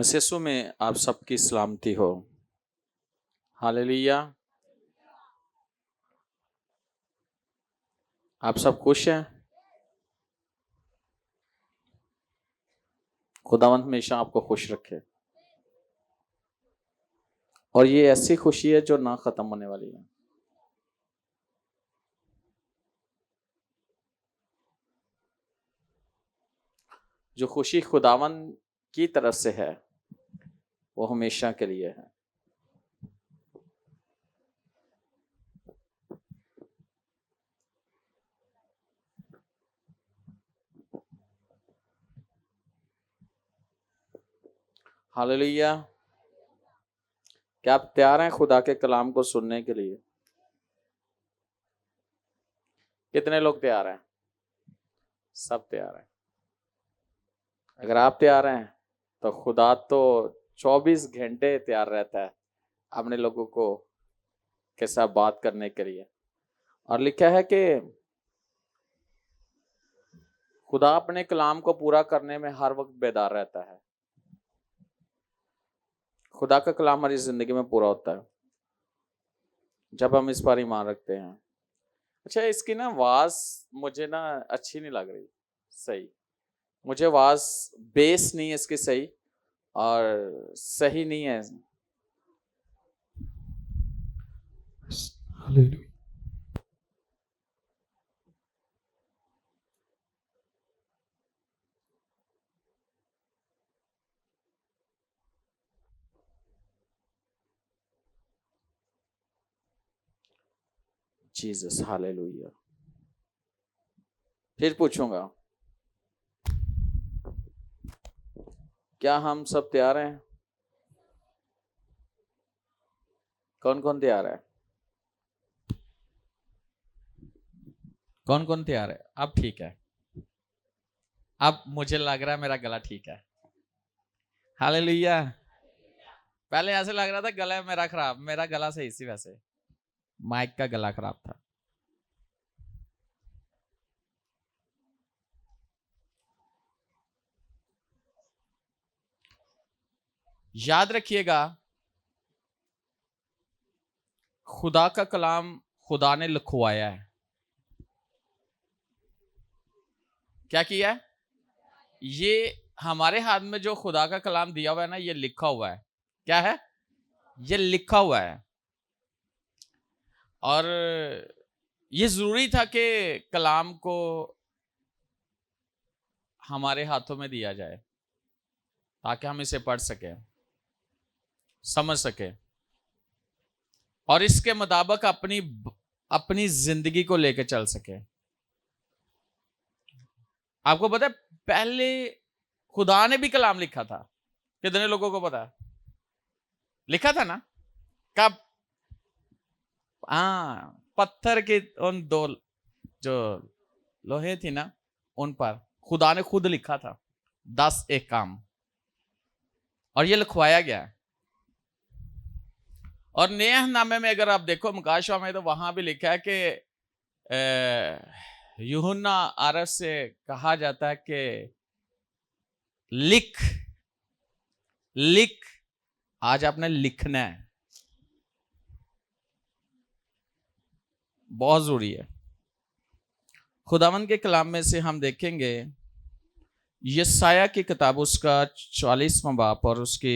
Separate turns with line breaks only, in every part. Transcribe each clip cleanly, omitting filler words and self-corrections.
मसीह यीशु में आप सबकी सलामती हो। हालेलुया। आप सब खुश हैं? खुदावंत हमेशा आपको खुश रखे। और ये ऐसी खुशी है जो ना खत्म होने वाली है। जो खुशी खुदावंत की तरफ से है वो हमेशा के लिए है। हालेलुया। क्या आप तैयार हैं खुदा के कलाम को सुनने के लिए? कितने लोग तैयार हैं? सब तैयार हैं। अगर आप तैयार हैं तो खुदा तो 24 घंटे तैयार रहता है अपने लोगों को के साथ बात करने के लिए। और लिखा है कि खुदा अपने कलाम को पूरा करने में हर वक्त बेदार रहता है। खुदा का कलाम हमारी जिंदगी में पूरा होता है जब हम इस पर ईमान रखते हैं। अच्छा, इसकी ना आवाज मुझे ना अच्छी नहीं लग रही। सही, मुझे आवाज बेस नहीं है इसकी सही, और सही नहीं है।
हालेलुया।
Jesus, hallelujah. फिर पूछूंगा, क्या हम सब तैयार हैं? कौन कौन तैयार है? कौन कौन तैयार है? अब ठीक है। अब मुझे लग रहा है मेरा गला ठीक है। हालेलुया। पहले ऐसे लग रहा था गला मेरा खराब। मेरा गला सही सी, वैसे माइक का गला खराब था। याद रखिएगा, खुदा का कलाम खुदा ने लिखवाया है। क्या किया है? ये हमारे हाथ में जो खुदा का कलाम दिया हुआ है ना, ये लिखा हुआ है। क्या है? ये लिखा हुआ है। और ये जरूरी था कि कलाम को हमारे हाथों में दिया जाए ताकि हम इसे पढ़ सके, समझ सके और इसके मुताबिक अपनी अपनी जिंदगी को लेकर चल सके। आपको पता है पहले खुदा ने भी कलाम लिखा था? कितने लोगों को पता है? लिखा था ना? कब? पत्थर के उन दो जो लोहे थी ना, उन पर खुदा ने खुद लिखा था 10 एक काम, और ये लिखवाया गया है। और नए नामे में अगर आप देखो मुकाशवा में, तो वहां भी लिखा है कि यूहन्ना आरस से कहा जाता है कि लिख लिख, आज आपने लिखना है। बहुत जरूरी है। खुदावंद के कलाम में से हम देखेंगे यशाया की किताब, उसका 40वां बाब और उसकी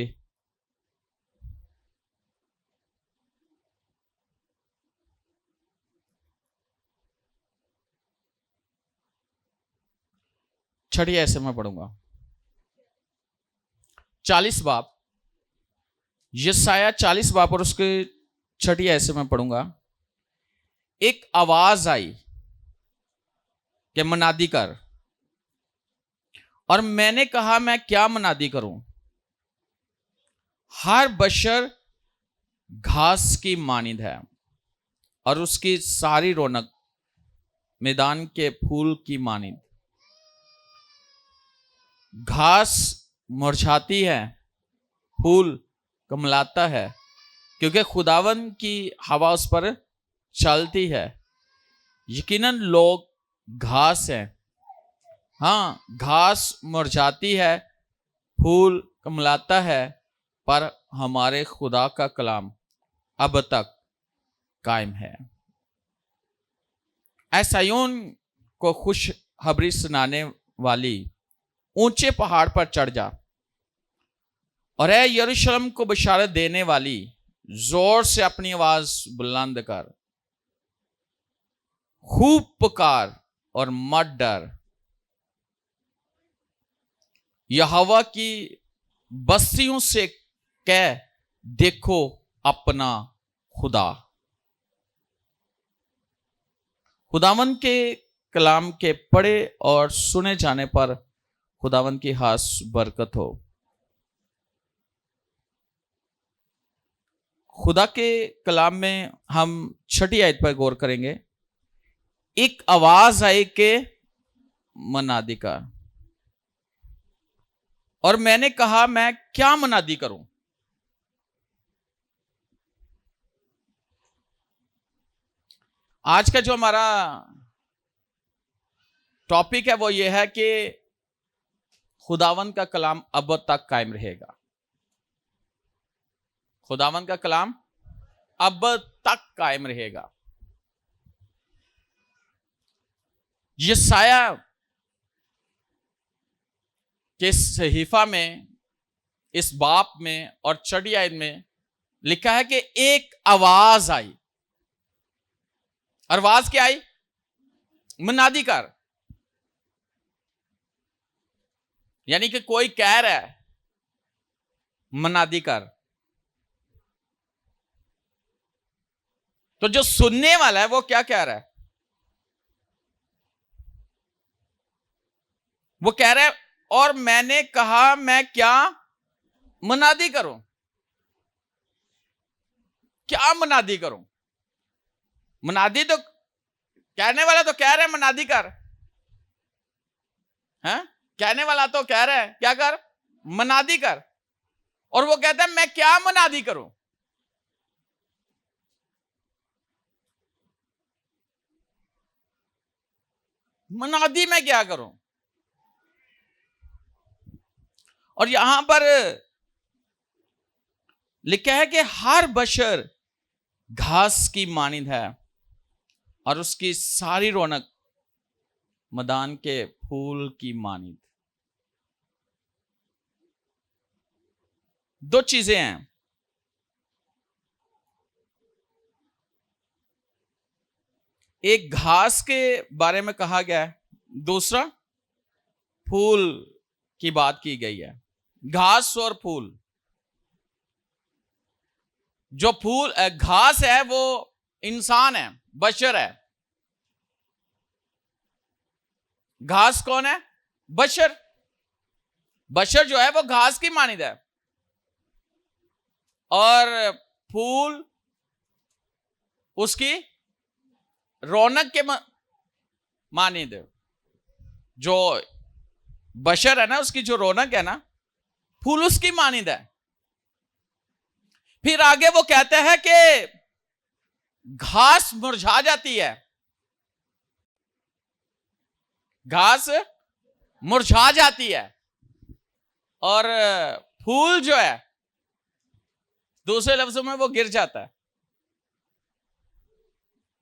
6 ऐसे में पढ़ूंगा। 40 बाब, यशाया 40 बाब और उसके 6 ऐसे में पढ़ूंगा। एक आवाज आई कि मनादी कर, और मैंने कहा मैं क्या मनादी करूं? हर बशर घास की मानिंद है और उसकी सारी रौनक मैदान के फूल की मानिंद। घास मुरझाती है, फूल कमलाता है, क्योंकि खुदावन की हवा उस पर चलती है। यकीनन लोग घास हैं। हाँ, घास मुरझाती है, फूल
कुमलाता है, पर हमारे खुदा का कलाम अब तक कायम है। ऐसायोन को खुशखबरी सुनाने वाली ऊंचे पहाड़ पर चढ़ जा, और है यरूशलेम को बशारत देने वाली जोर से अपनी आवाज बुलंद कर, खूब पुकार और मत डर। यहोवा की बस्तियों से कह, देखो अपना खुदा। खुदावन के कलाम के पढ़े और सुने जाने पर खुदावन की खास बरकत हो। खुदा के कलाम में हम 6ठी आयत पर गौर करेंगे। एक आवाज आई के मनादी का, और मैंने कहा मैं क्या मनादी करूं। आज का जो हमारा टॉपिक है वो ये है कि खुदावन का कलाम अब तक कायम रहेगा। खुदावन का कलाम अब तक कायम रहेगा। यशाया के सहीफा में, इस बाप में और 6ठी आयत में लिखा है कि एक आवाज आई। आवाज क्या आई? मुनादी कर, यानी कि कोई कह रहा है मुनादी कर। तो जो सुनने वाला है वो क्या कह रहा है? वो कह रहा है, और मैंने कहा मैं क्या मुनादी करूं। क्या मुनादी करूं? मुनादी तो कहने वाला तो कह रहा है मुनादी कर, है? कहने वाला तो कह रहा है क्या कर? मुनादी कर। और वो कहता है मैं क्या मुनादी करूं? मुनादी मैं क्या करूं? और यहां पर लिखा है कि हर बशर घास की मानिंद है, और उसकी सारी रौनक मैदान के फूल की मानिंद। दो चीजें हैं। एक घास के बारे में कहा गया है, दूसरा फूल की बात की गई है। घास और फूल। जो फूल घास है वो इंसान है, बशर है। घास कौन है? बशर। बशर जो है वो घास की मानिंद है। और फूल उसकी रौनक के मानिंद है। जो बशर है ना, उसकी जो रौनक है ना, फूल उसकी मानिंद है। फिर आगे वो कहते हैं कि घास मुरझा जाती है। घास मुरझा जाती है, और फूल जो है दूसरे लफ्जों में वो गिर जाता है।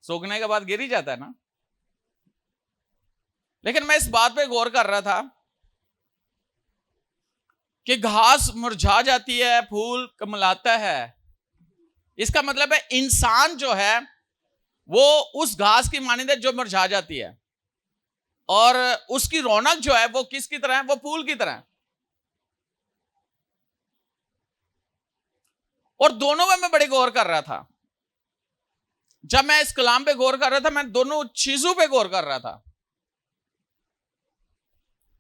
सूखने के बाद गिर ही जाता है ना। लेकिन मैं इस बात पे गौर कर रहा था कि घास मुरझा जाती है, फूल कमलाता है। इसका मतलब है इंसान जो है वो उस घास की मानिंद है जो मुरझा जाती है, और उसकी रौनक जो है वो किसकी तरह है? वो फूल की तरह है। और दोनों में मैं बड़े गौर कर रहा था। जब मैं इस कलाम पे गौर कर रहा था, मैं दोनों चीजों पे गौर कर रहा था।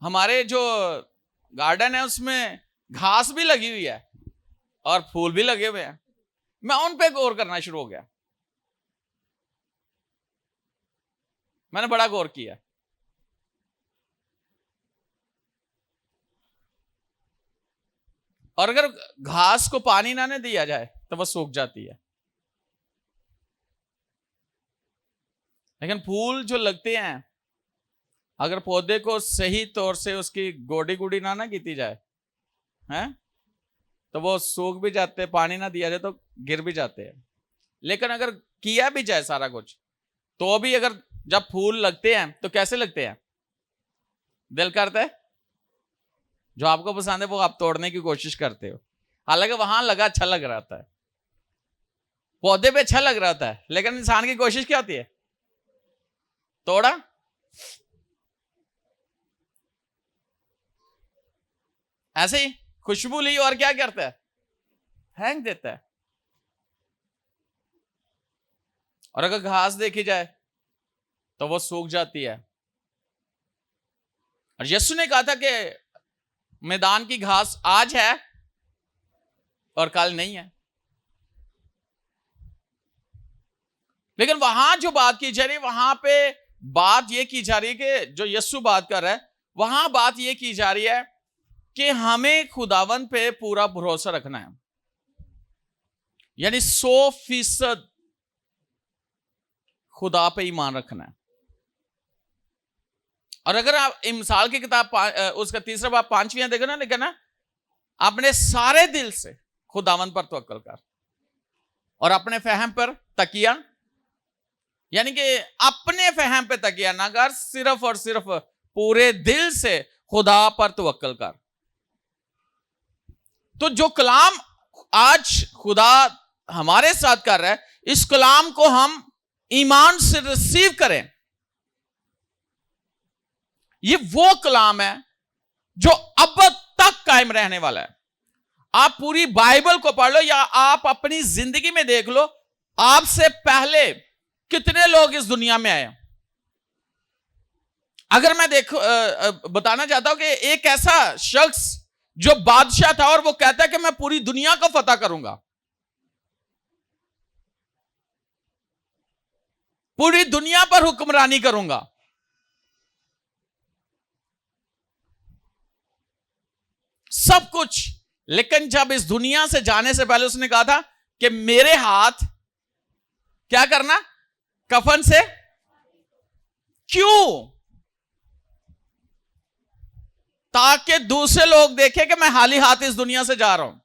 हमारे जो गार्डन है उसमें घास भी लगी हुई है और फूल भी लगे हुए हैं। मैं उन पे गौर करना शुरू हो गया। मैंने बड़ा गौर किया। और अगर घास को पानी ना दिया जाए तो वह सूख जाती है, लेकिन फूल जो लगते हैं, अगर पौधे को सही तौर से उसकी गोडी गुडी ना की जाए, हैं, तो वो सूख भी जाते, पानी ना दिया जाए तो गिर भी जाते हैं। लेकिन अगर किया भी जाए सारा कुछ, तो भी अगर जब फूल लगते हैं तो कैसे लगते हैं? दिल करता है जो आपको पसंद है वो आप तोड़ने की कोशिश करते हो। हालांकि वहां लगा अच्छा लग रहा था, पौधे पे अच्छा लग रहा था, लेकिन इंसान की कोशिश क्या होती है? तोड़ा। ऐसे ही खुशबू ली और क्या करता है? फेंक देता है। और अगर घास देखी जाए तो वो सूख जाती है। और यीशु ने कहा था कि मैदान की घास आज है और कल नहीं है। लेकिन वहां जो बात की जा रही है, वहां पे बात यह की जा रही है कि जो यीशु बात कर रहा है, वहां बात यह की जा रही है कि हमें खुदावन पे पूरा भरोसा रखना है, यानी 100% खुदा पे ईमान रखना है। और अगर आप मिसाल की किताब उसका 3 बाब 5 देखो ना, लेकिन ना अपने सारे दिल से खुदावन पर तवक्कल कर और अपने फहम पर तकिया, यानी कि अपने फहम पे तकिया ना कर, सिर्फ और सिर्फ पूरे दिल से खुदा पर तवक्कल कर। तो जो कलाम आज खुदा हमारे साथ कर रहा है, इस कलाम को हम ईमान से रिसीव करें। ये वो कलाम है जो अब तक कायम रहने वाला है। आप पूरी बाइबल को पढ़ लो या आप अपनी जिंदगी में देख लो, आपसे पहले कितने लोग इस दुनिया में आए। अगर मैं बताना चाहता हूं कि एक ऐसा शख्स जो बादशाह था और वो कहता है कि मैं पूरी दुनिया को फतह करूंगा, पूरी दुनिया पर हुक्मरानी करूंगा। सब कुछ। लेकिन जब इस दुनिया से जाने से पहले उसने कहा था कि मेरे हाथ क्या करना? कफन से। क्यों? ताकि दूसरे लोग देखें कि मैं खाली हाथ इस दुनिया से जा रहा हूं।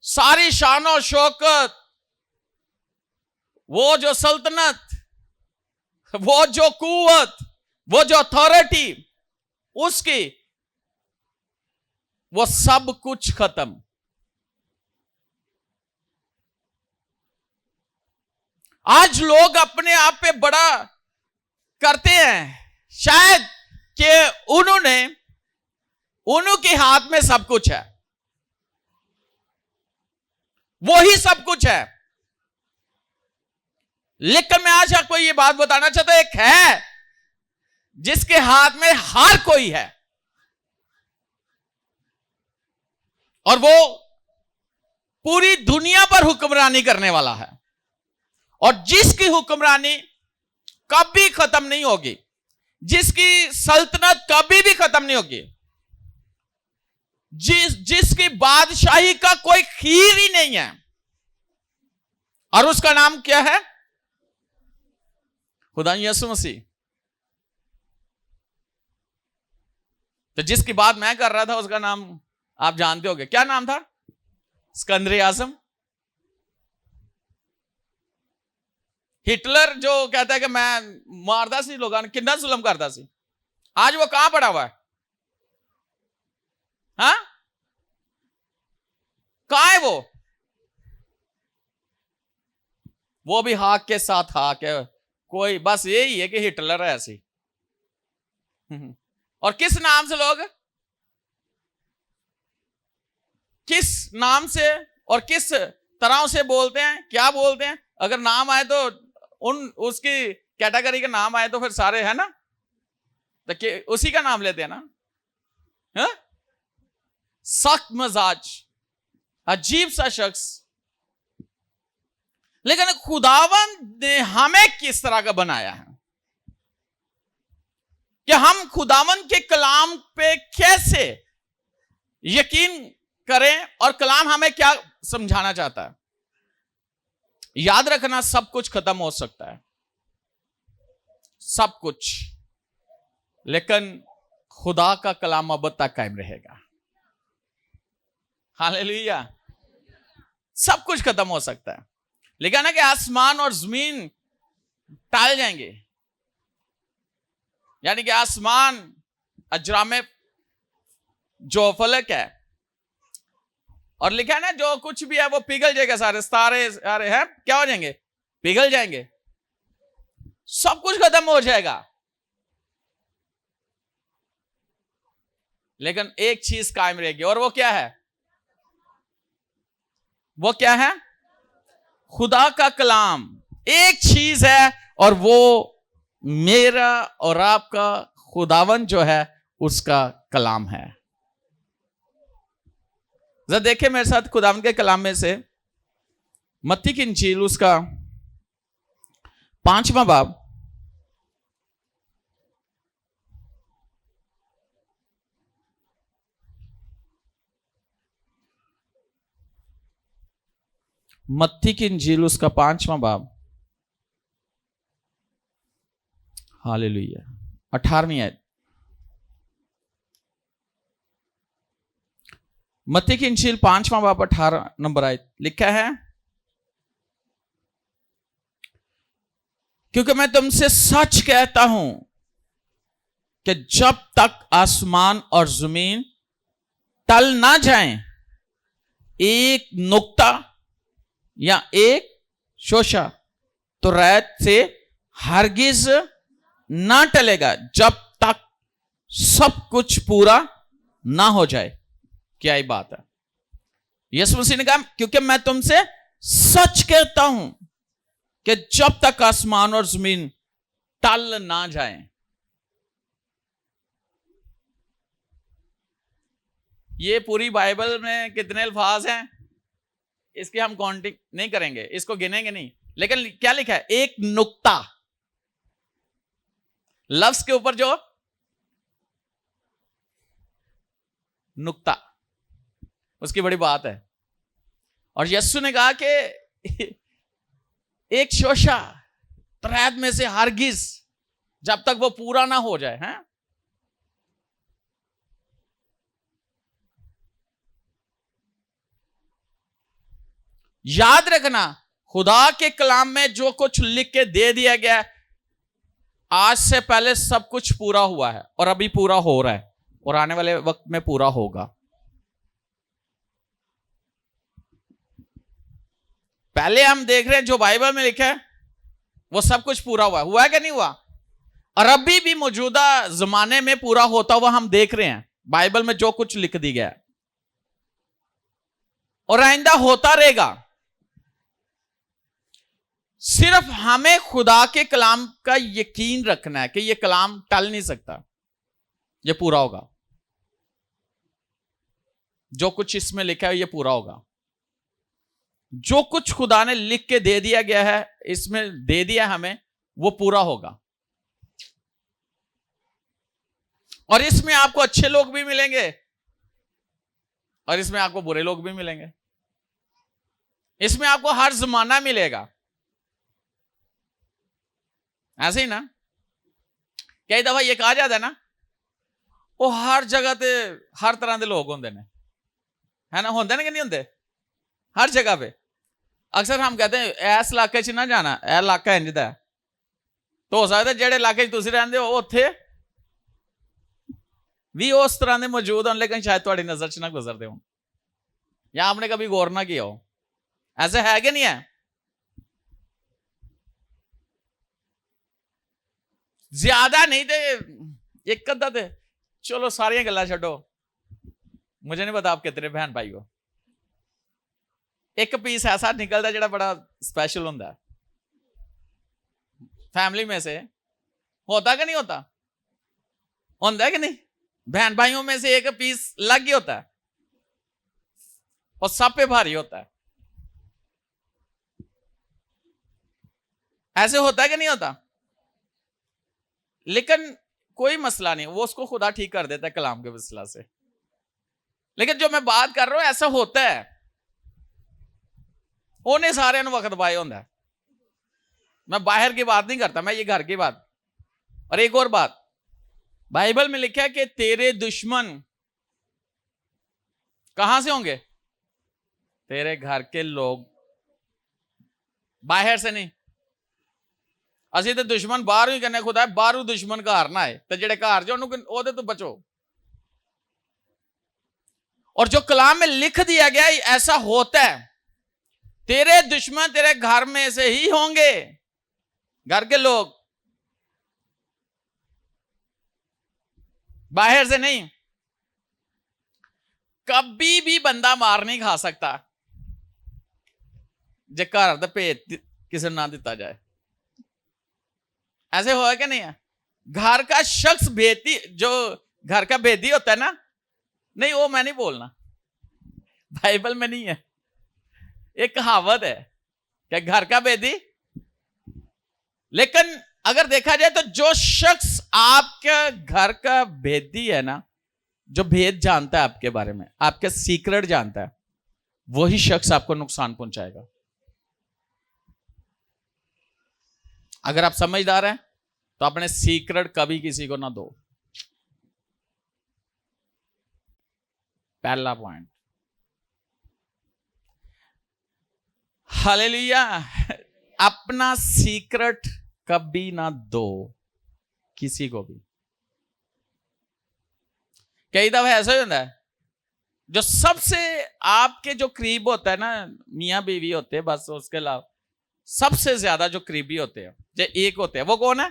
सारी शान और शौकत, वो जो सल्तनत, वो जो कुव्वत, वो जो अथॉरिटी उसकी, वो सब कुछ खत्म। आज लोग अपने आप पे बड़ा करते हैं, शायद कि उनके हाथ में सब कुछ है, वो ही सब कुछ है। लेकिन मैं आज आपको ये बात बताना चाहता हूं, एक है जिसके हाथ में हर कोई है, और वो पूरी दुनिया पर हुक्मरानी करने वाला है, और जिसकी हुक्मरानी कभी खत्म नहीं होगी, जिसकी सल्तनत कभी भी खत्म नहीं होगी, जिसकी बादशाही का कोई खीर ही नहीं है, और उसका नाम क्या है? खुदा यीशु मसीह। तो जिसकी बात मैं कर रहा था उसका नाम आप जानते होंगे, क्या नाम था? सिकंदर आजम। हिटलर जो कहता है कि मैं मारदा सी लोगों ने, कितना जुल्म करता सी, आज वो कहां पड़ा हुआ है? हाँ, कहां है वो भी हाक के साथ हाक है। कोई बस यही है कि हिटलर है ऐसी। और किस नाम से लोग, किस नाम से और किस तरह से बोलते हैं, क्या बोलते हैं? अगर नाम आए तो उसकी कैटेगरी का नाम आए तो फिर सारे है ना, तो उसी का नाम लेते हैं ना। है? सख्त मजाज, अजीब सा शख्स। लेकिन खुदावन ने हमें किस तरह का बनाया है कि हम खुदावन के कलाम पे कैसे यकीन करें, और कलाम हमें क्या समझाना चाहता है। याद रखना, सब कुछ खत्म हो सकता है, सब कुछ, लेकिन खुदा का कलाम अब तक कायम रहेगा। हालेलुया। सब कुछ खत्म हो सकता है, लेकिन ना कि आसमान और जमीन टल जाएंगे, यानी कि आसमान अजरामे जो फलक है, और लिखा है ना जो कुछ भी है वो पिघल जाएगा, सारे तारे सारे हैं क्या हो जाएंगे, पिघल जाएंगे, सब कुछ खत्म हो जाएगा, लेकिन एक चीज कायम रहेगी, और वो क्या है, वो क्या है, खुदा का कलाम। एक चीज है और वो मेरा और आपका खुदावन जो है उसका कलाम है। जरा देखें मेरे साथ खुदावन के कलाम में से मत्ती की इंजील उसका 5वां बाब, मत्ती की इंजील उसका 5वां बाब, हालेलुया, 18वीं आयत। मत्ती की इंजील 5वां बाब 18 नंबर आयत लिखा है, क्योंकि मैं तुमसे सच कहता हूं कि जब तक आसमान और जमीन टल ना जाएं, एक नुक्ता या एक शोशा तो रैत से हरगिज ना टलेगा जब तक सब कुछ पूरा ना हो जाए। क्या ही बात है। यीशु मसीह ने कहा क्योंकि मैं तुमसे सच कहता हूं कि जब तक आसमान और जमीन टल ना जाए। ये पूरी बाइबल में कितने अल्फाज हैं इसकी हम काउंटिंग नहीं करेंगे, इसको गिनेंगे नहीं, लेकिन क्या लिखा है, एक नुक्ता, लफ्ज के ऊपर जो नुक्ता, उसकी बड़ी बात है। और यीशु ने कहा कि एक शोशा त्रैत में से हरगिज, जब तक वो पूरा ना हो जाए, हैं? याद रखना, खुदा के कलाम में जो कुछ लिख के दे दिया गया आज से पहले सब कुछ पूरा हुआ है और अभी पूरा हो रहा है और आने वाले वक्त में पूरा होगा। पहले हम देख रहे हैं जो बाइबल में लिखा है वो सब कुछ पूरा हुआ है कि नहीं हुआ, और अभी भी मौजूदा जमाने में पूरा होता हुआ हम देख रहे हैं बाइबल में जो कुछ लिख दी गया है, और आइंदा होता रहेगा। सिर्फ हमें खुदा के कलाम का यकीन रखना है कि यह कलाम टल नहीं सकता, यह पूरा होगा, जो कुछ इसमें लिखा है यह पूरा होगा। जो कुछ खुदा ने लिख के दे दिया गया है, इसमें दे दिया हमें, वो पूरा होगा। और इसमें आपको अच्छे लोग भी मिलेंगे और इसमें आपको बुरे लोग भी मिलेंगे, इसमें आपको हर जमाना मिलेगा, ऐसे ही ना। कई दफा ये कहा जाता है ना, वो हर जगह ते हर तरह के लोग होंगे ने, है ना, होंगे ना कि नहीं होंगे हर जगह पे। अक्सर हम कहते हैं ऐस इलाके च ना जाना, यह इलाका इंज दा है, तो हो सकता है जेड़े इलाके तुसीं रहिंदे हो उत्थे भी उस तरह के मौजूद हो, लेकिन शायद तुम्हारी नजर च ना गुजरते हो, या आपने कभी गौर ना किया हो। ऐसे है कि नहीं है? ज्यादा नहीं थे, एक अद्धा थे, चलो सारियां गल्लां छड्डो, मुझे नहीं पता आप कितने बहन भाई हो। एक पीस ऐसा निकलता जो बड़ा स्पेशल होता है फैमिली में से, होता कि नहीं होता, होता है कि नहीं? बहन भाइयों में से एक पीस अलग ही होता है और सब पे भारी होता है। ऐसे होता है कि नहीं होता? लेकिन कोई मसला नहीं, वो उसको खुदा ठीक कर देता है कलाम के वसीला से। लेकिन जो मैं बात कर रहा हूं ऐसा होता है, उन्हें सारे वक्त पाए होता है। मैं बाहर की बात नहीं करता, मैं ये घर की बात। और एक और बात, बाइबल में लिखा है कि तेरे दुश्मन कहां से होंगे? तेरे घर के लोग, बाहर से नहीं। ਅਸੀਂ ਤੇ ਦੁਸ਼ਮਣ ਬਾਹਰੋਂ ਹੀ ਕਰਨੇ, ਖੁਦਾ ਬਾਹਰੋਂ ਦੁਸ਼ਮਣ ਘਰ ਨਾ ਆਏ, ਤੇ ਜਿਹੜੇ ਘਰ ਜੋ ਉਹਦੇ ਤੋਂ बचो। और जो कलाम में लिख दिया गया ऐसा होता है, तेरे दुश्मन तेरे घर में से ही होंगे, घर के लोग, बाहर से नहीं। कभी भी बंदा मार नहीं खा सकता जे घर दा भेद किसी ना दिता जाए। ऐसे हुआ क्या नहीं है? घर का शख्स भेदी, जो घर का भेदी होता है ना, नहीं वो मैं नहीं बोलना, बाइबल में नहीं है, एक कहावत है क्या घर का भेदी। लेकिन अगर देखा जाए तो जो शख्स आपके घर का भेदी है ना, जो भेद जानता है आपके बारे में, आपके सीक्रेट जानता है, वही शख्स आपको नुकसान पहुंचाएगा। अगर आप समझदार हैं तो अपने सीक्रेट कभी किसी को ना दो। पहला पॉइंट, हालेलुया। अपना सीक्रेट कभी ना दो किसी को भी। कई दफा ऐसा ही होता है, जो सबसे आपके जो करीब होता है ना, मियां बीवी होते हैं बस, उसके अलावा सबसे ज्यादा जो करीबी होते हैं, जो एक होते हैं, वो कौन है?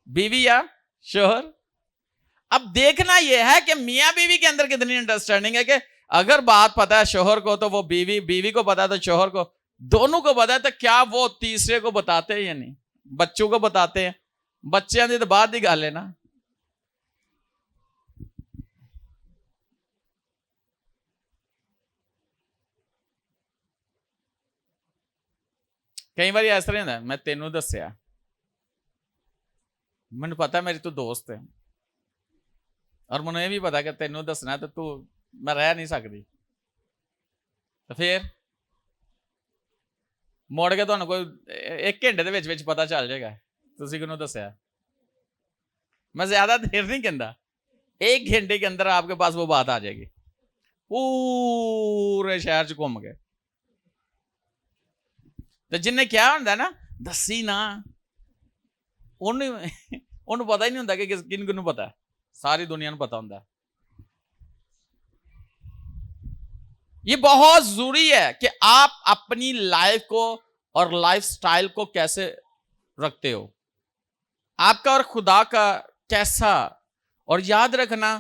बीवी या शोहर। अब देखना यह है कि मियां बीवी के अंदर कितनी अंडरस्टैंडिंग है, कि अगर बात पता है शोहर को तो वो बीवी को पता है तो शोहर को, दोनों को पता है, तो क्या वो तीसरे को बताते हैं या नहीं? बच्चों को बताते हैं, बच्चों की तो बात ही गल है ना। कई बार इस तरह होता, मैं तेनों दसिया, मैंने पता मेरी तू दोस्त है, और मैंने ये भी पता कि तेनों दसना तो तू, मैं रह नहीं सकती, तो फिर मुड़ के तुहानू कोई 1 घंटे दे विच पता चल जाएगा तुसीं किहनूं दस्सिया। मैं ज्यादा देर नहीं कहता, 1 घंटे के अंदर आपके पास वो बात आ जाएगी, पूरे शहर च घूम के। तो जिन्हें क्या होंदा ना, दसी ना, उन्हें पता ही नहीं होंदा कि किन किनू पता है, सारी दुनिया को पता होंदा। ये बहुत जरूरी है कि आप अपनी लाइफ को और लाइफस्टाइल को कैसे रखते हो, आपका और खुदा का कैसा। और याद रखना,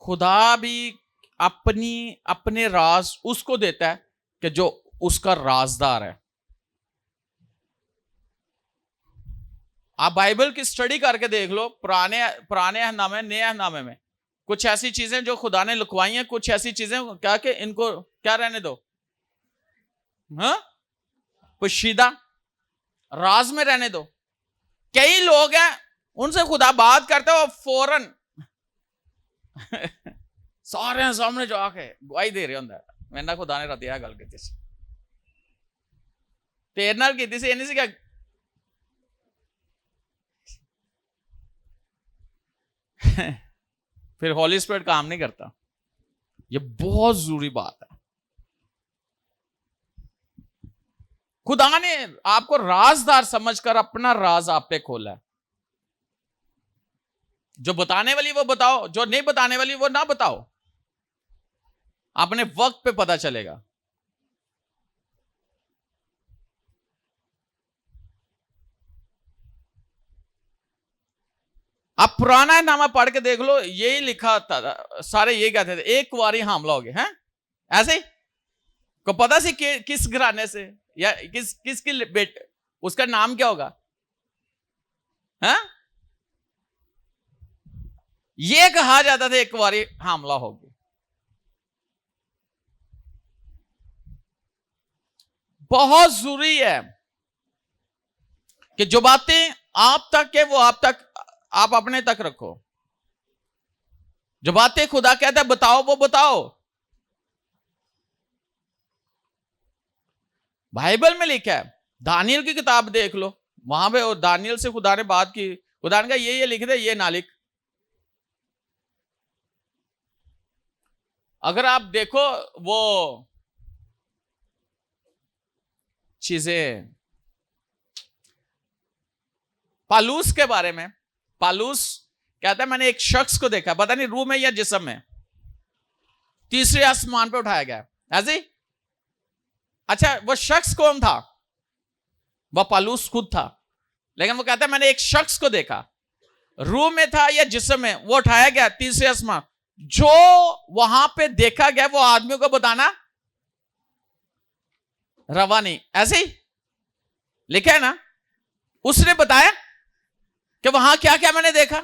खुदा भी अपने राज उसको देता है कि जो उसका राजदार है। आप बाइबल की स्टडी करके देख लो, पुराने अहदनामे, नए अहदनामे में कुछ ऐसी चीजें जो खुदा ने लिखवाई हैं, कुछ ऐसी चीजें क्या कि इनको क्या रहने दो, हाँ, पोशीदा राज में रहने दो। कई लोग हैं उनसे खुदा बात करते हो फौरन सारे सामने जाके गवाही दे रहे होंगे, मेरे ना खुदा ने रात यह गल की सी, तेरे नाल की सी, नहीं सी क्या फिर हॉली स्पिरिट काम नहीं करता। ये बहुत जरूरी बात है। खुदा ने आपको राजदार समझकर अपना राज आप पे खोला है। जो बताने वाली वो बताओ, जो नहीं बताने वाली वो ना बताओ, अपने वक्त पे पता चलेगा। आप पुराना नामा पढ़ के देख लो, यही लिखा था, सारे यही कहते थे, एक बार ही हमला हो गया है, ऐसे को पता सी किस घराने से या किसकी बेटे, उसका नाम क्या होगा, है? ये कहा जाता था एक बार ही हमला हो गया। बहुत जरूरी है कि जो बातें आप तक है वो आप अपने तक रखो। जो बातें खुदा कहता है बताओ, वो बताओ। बाइबल में लिखा है, दानियल की किताब देख लो, वहां पे दानियल से खुदा ने बात की, खुदा ने कहा ये लिख दे, ये ना लिख। अगर आप देखो वो चीजें। पालूस के बारे में, पालूस कहता है मैंने एक शख्स को देखा, पता नहीं रूह में या जिस्म में, तीसरे आसमान पे उठाया गया। ऐसे? अच्छा, वो शख्स कौन था? वह पालूस खुद था। लेकिन वो कहता है मैंने एक शख्स को देखा, रूह में था या जिस्म में, वो उठाया गया तीसरे आसमान। जो वहां पे देखा गया वो आदमी को बताना रवा नहीं। ऐसे ही लिखा है ना, उसने बताया कि वहां क्या क्या मैंने देखा।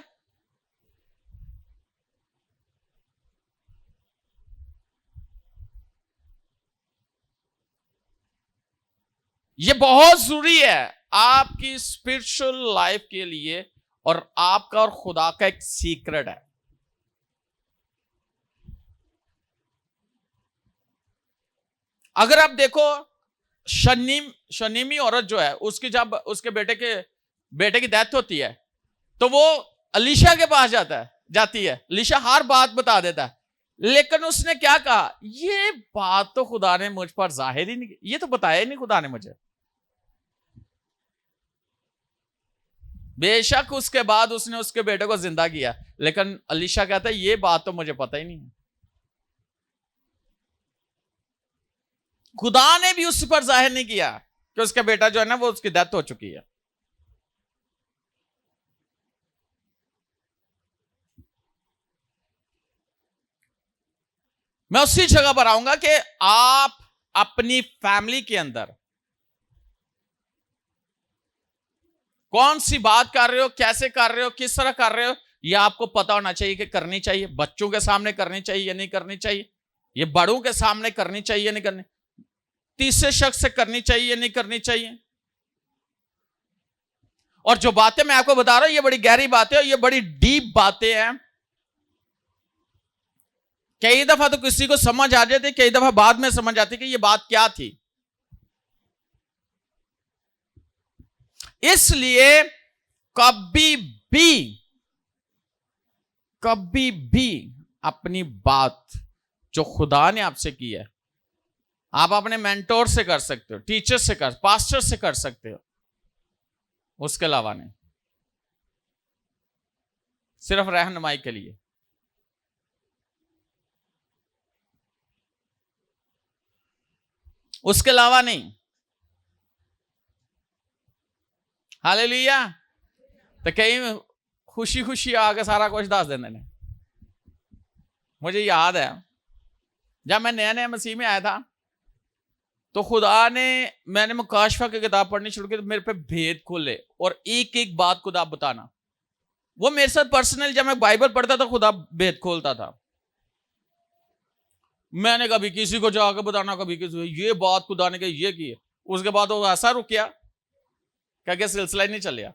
ये बहुत जरूरी है आपकी स्पिरिचुअल लाइफ के लिए, और आपका और खुदा का एक सीक्रेट है। अगर आप देखो, शनीमी औरत जो है, उसकी जब उसके बेटे की डेथ होती है तो वो अलीशा के पास जाती है। अलीशा हर बात बता देता है, लेकिन उसने क्या कहा, ये बात तो खुदा ने मुझ पर जाहिर ही नहीं, ये तो बताया ही नहीं खुदा ने मुझे। बेशक उसके बाद उसने उसके बेटे को जिंदा किया, लेकिन अलीशा कहता है ये बात तो मुझे पता ही नहीं है। खुदा ने भी उस पर जाहिर नहीं किया कि उसका बेटा जो है ना, वो उसकी डेथ हो चुकी है। मैं उसी जगह पर आऊंगा कि आप अपनी फैमिली के अंदर कौन सी बात कर रहे हो, कैसे कर रहे हो, किस तरह कर रहे हो, यह आपको पता होना चाहिए कि करनी चाहिए। बच्चों के सामने करनी चाहिए या नहीं करनी चाहिए, ये बड़ों के सामने करनी चाहिए या नहीं करनी, तीसरे शख्स से करनी चाहिए या नहीं करनी चाहिए। और जो बातें मैं आपको बता रहा हूं, ये बड़ी गहरी बातें हैं, ये बड़ी डीप बातें हैं। कई दफा तो किसी को समझ आ जाती, कई दफा बाद में समझ आती कि ये बात क्या थी। इसलिए कभी भी अपनी बात जो खुदा ने आपसे की है, आप अपने मेंटोर से कर सकते हो, टीचर से पास्टर से कर सकते हो, उसके अलावा नहीं। सिर्फ रहनुमाई के लिए। उसके अलावा नहीं। हालेलुया। तो कहीं खुशी खुशी आके सारा कुछ दस देने ने। मुझे याद है जब मैं नया नया मसीह में आया था, तो खुदा ने, मैंने मुकाशफा की किताब पढ़नी शुरू की, तो मेरे पे भेद खोले और एक एक बात खुदा बताना। वो मेरे साथ पर्सनल, जब मैं बाइबल पढ़ता था खुदा भेद खोलता था। मैंने कभी किसी को जाकर बताना, कभी किसी को, ये बात खुदा ने कही, ये की। उसके बाद वो ऐसा रुक गया, क्या सिलसिला ही नहीं चलिया।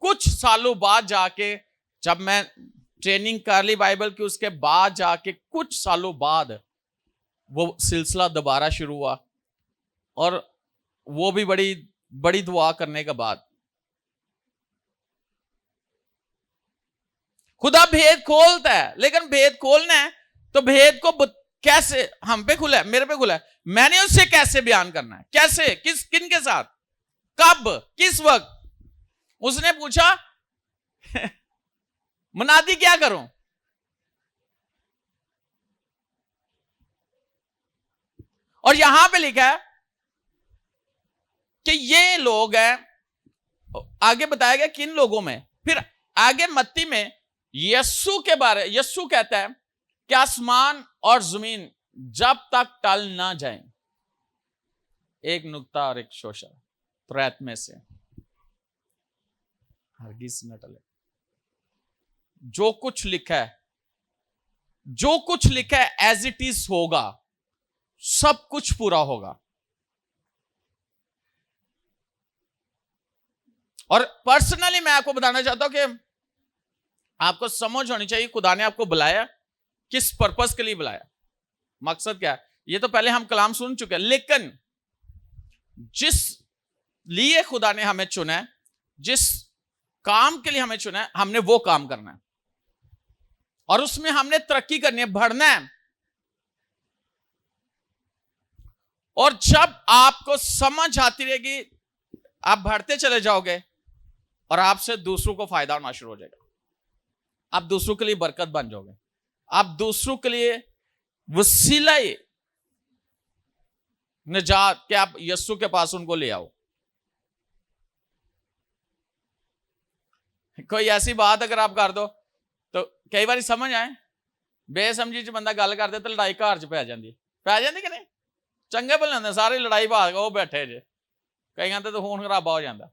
कुछ सालों बाद जाके, जब मैं ट्रेनिंग कर ली बाइबल की, उसके बाद जाके कुछ सालों बाद वो सिलसिला दोबारा शुरू हुआ, और वो भी बड़ी बड़ी दुआ करने के बाद। खुदा भेद खोलता है, लेकिन भेद खोलना है तो भेद को कैसे, हम पे खुला है, मेरे पे खुला है, मैंने उससे कैसे बयान करना है, कैसे, किन के साथ, कब, किस वक्त। उसने पूछा मुनादी क्या करूं, और यहां पे लिखा है कि ये लोग हैं। आगे बताया गया किन लोगों में, फिर आगे मत्ती में यस्सु कहता है कि आसमान और जमीन जब तक टल ना जाए, एक नुक्ता और एक शोषा त्रैत में से हरगिज न टले। जो कुछ लिखा है एज इट इज होगा, सब कुछ पूरा होगा। और पर्सनली मैं आपको बताना चाहता हूं कि आपको समझ होनी चाहिए खुदा ने आपको बुलाया, किस पर्पस के लिए बुलाया, मकसद क्या है। ये तो पहले हम कलाम सुन चुके हैं, लेकिन जिस लिए खुदा ने हमें चुना है, जिस काम के लिए हमें चुना है, हमने वो काम करना है, और उसमें हमने तरक्की करनी है, बढ़ना है। और जब आपको समझ आती रहेगी, आप बढ़ते चले जाओगे और आपसे दूसरों को फायदा होना शुरू हो जाएगा। आप दूसरों के लिए बरकत बन जाओगे, आप दूसरों के लिए वसीला निजात के आप यीशु के पास उनको ले आओ। कोई ऐसी बात अगर आप कर दो तो कई बार समझ आए, बेसमझी च बंदा गल करदे तो लड़ाई घर च पै जाती कि नहीं? चंगे भले होंदे सारी लड़ाई भाग वो बैठे जे, कईयां ते तो खून खराबा हो जाता।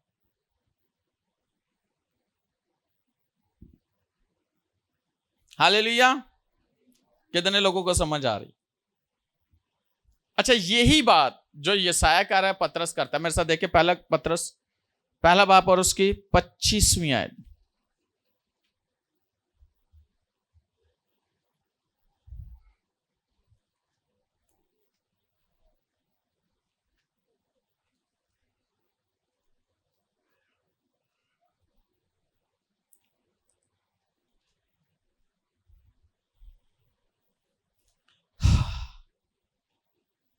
हालेलुया। कितने लोगों को समझ आ रही? अच्छा, यही बात जो यशायाह कह रहा है पतरस करता है। मेरे साथ देखिए पहला पतरस पहला बाप और उसकी 25वीं आयत।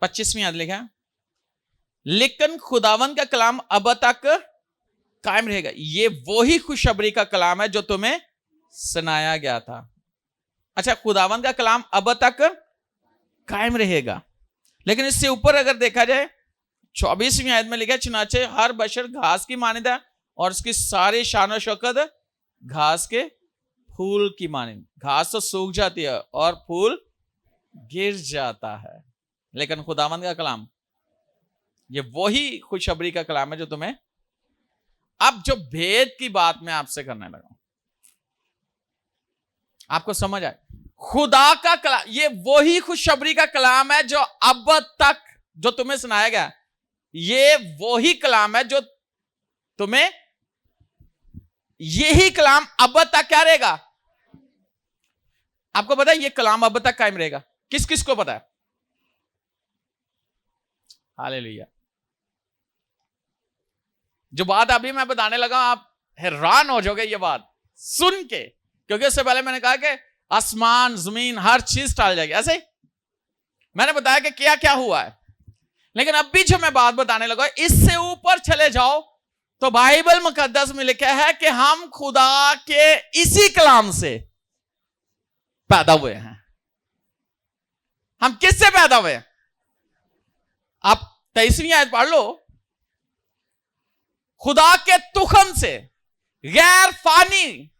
पच्चीसवीं आयत लिखा है, लेकिन खुदावन का कलाम अब तक कायम रहेगा। ये वही खुशखबरी का कलाम है जो तुम्हें सुनाया गया था। अच्छा, खुदावन का कलाम अब तक कायम रहेगा। लेकिन इससे ऊपर अगर देखा जाए 24वीं आयत में लिखा है, चुनाचे हर बशर घास की मानिंद है और उसकी सारी शान और शौकत घास के फूल की मानिंद। घास तो सूख जाती है और फूल गिर जाता है, लेकिन खुदावंद का कलाम ये वही खुशखबरी का कलाम है जो तुम्हें। अब जो भेद की बात मैं आपसे करने लगा, आपको समझ आए? खुदा का कलाम ये वही खुशखबरी का कलाम है जो अब तक जो तुम्हें सुनाया गया। ये वही कलाम है जो तुम्हें, यही कलाम अब तक क्या रहेगा? आपको पता है ये कलाम अब तक कायम रहेगा। किस किस को पता है? हालेलुया। जो बात अभी मैं बताने लगा आप हैरान हो जाओगे ये बात सुन के, क्योंकि उससे पहले मैंने कहा कि आसमान जमीन हर चीज टल जाएगी। ऐसे ही मैंने बताया कि क्या क्या हुआ है, लेकिन अब भी जो मैं बात बताने लगा इससे ऊपर चले जाओ तो बाइबल मुकद्दस में लिखा है कि हम खुदा के इसी कलाम से पैदा हुए हैं। हम किससे पैदा हुए? आप 23वीं आयत पढ़ लो। खुदा के तुखम से, गैर फानी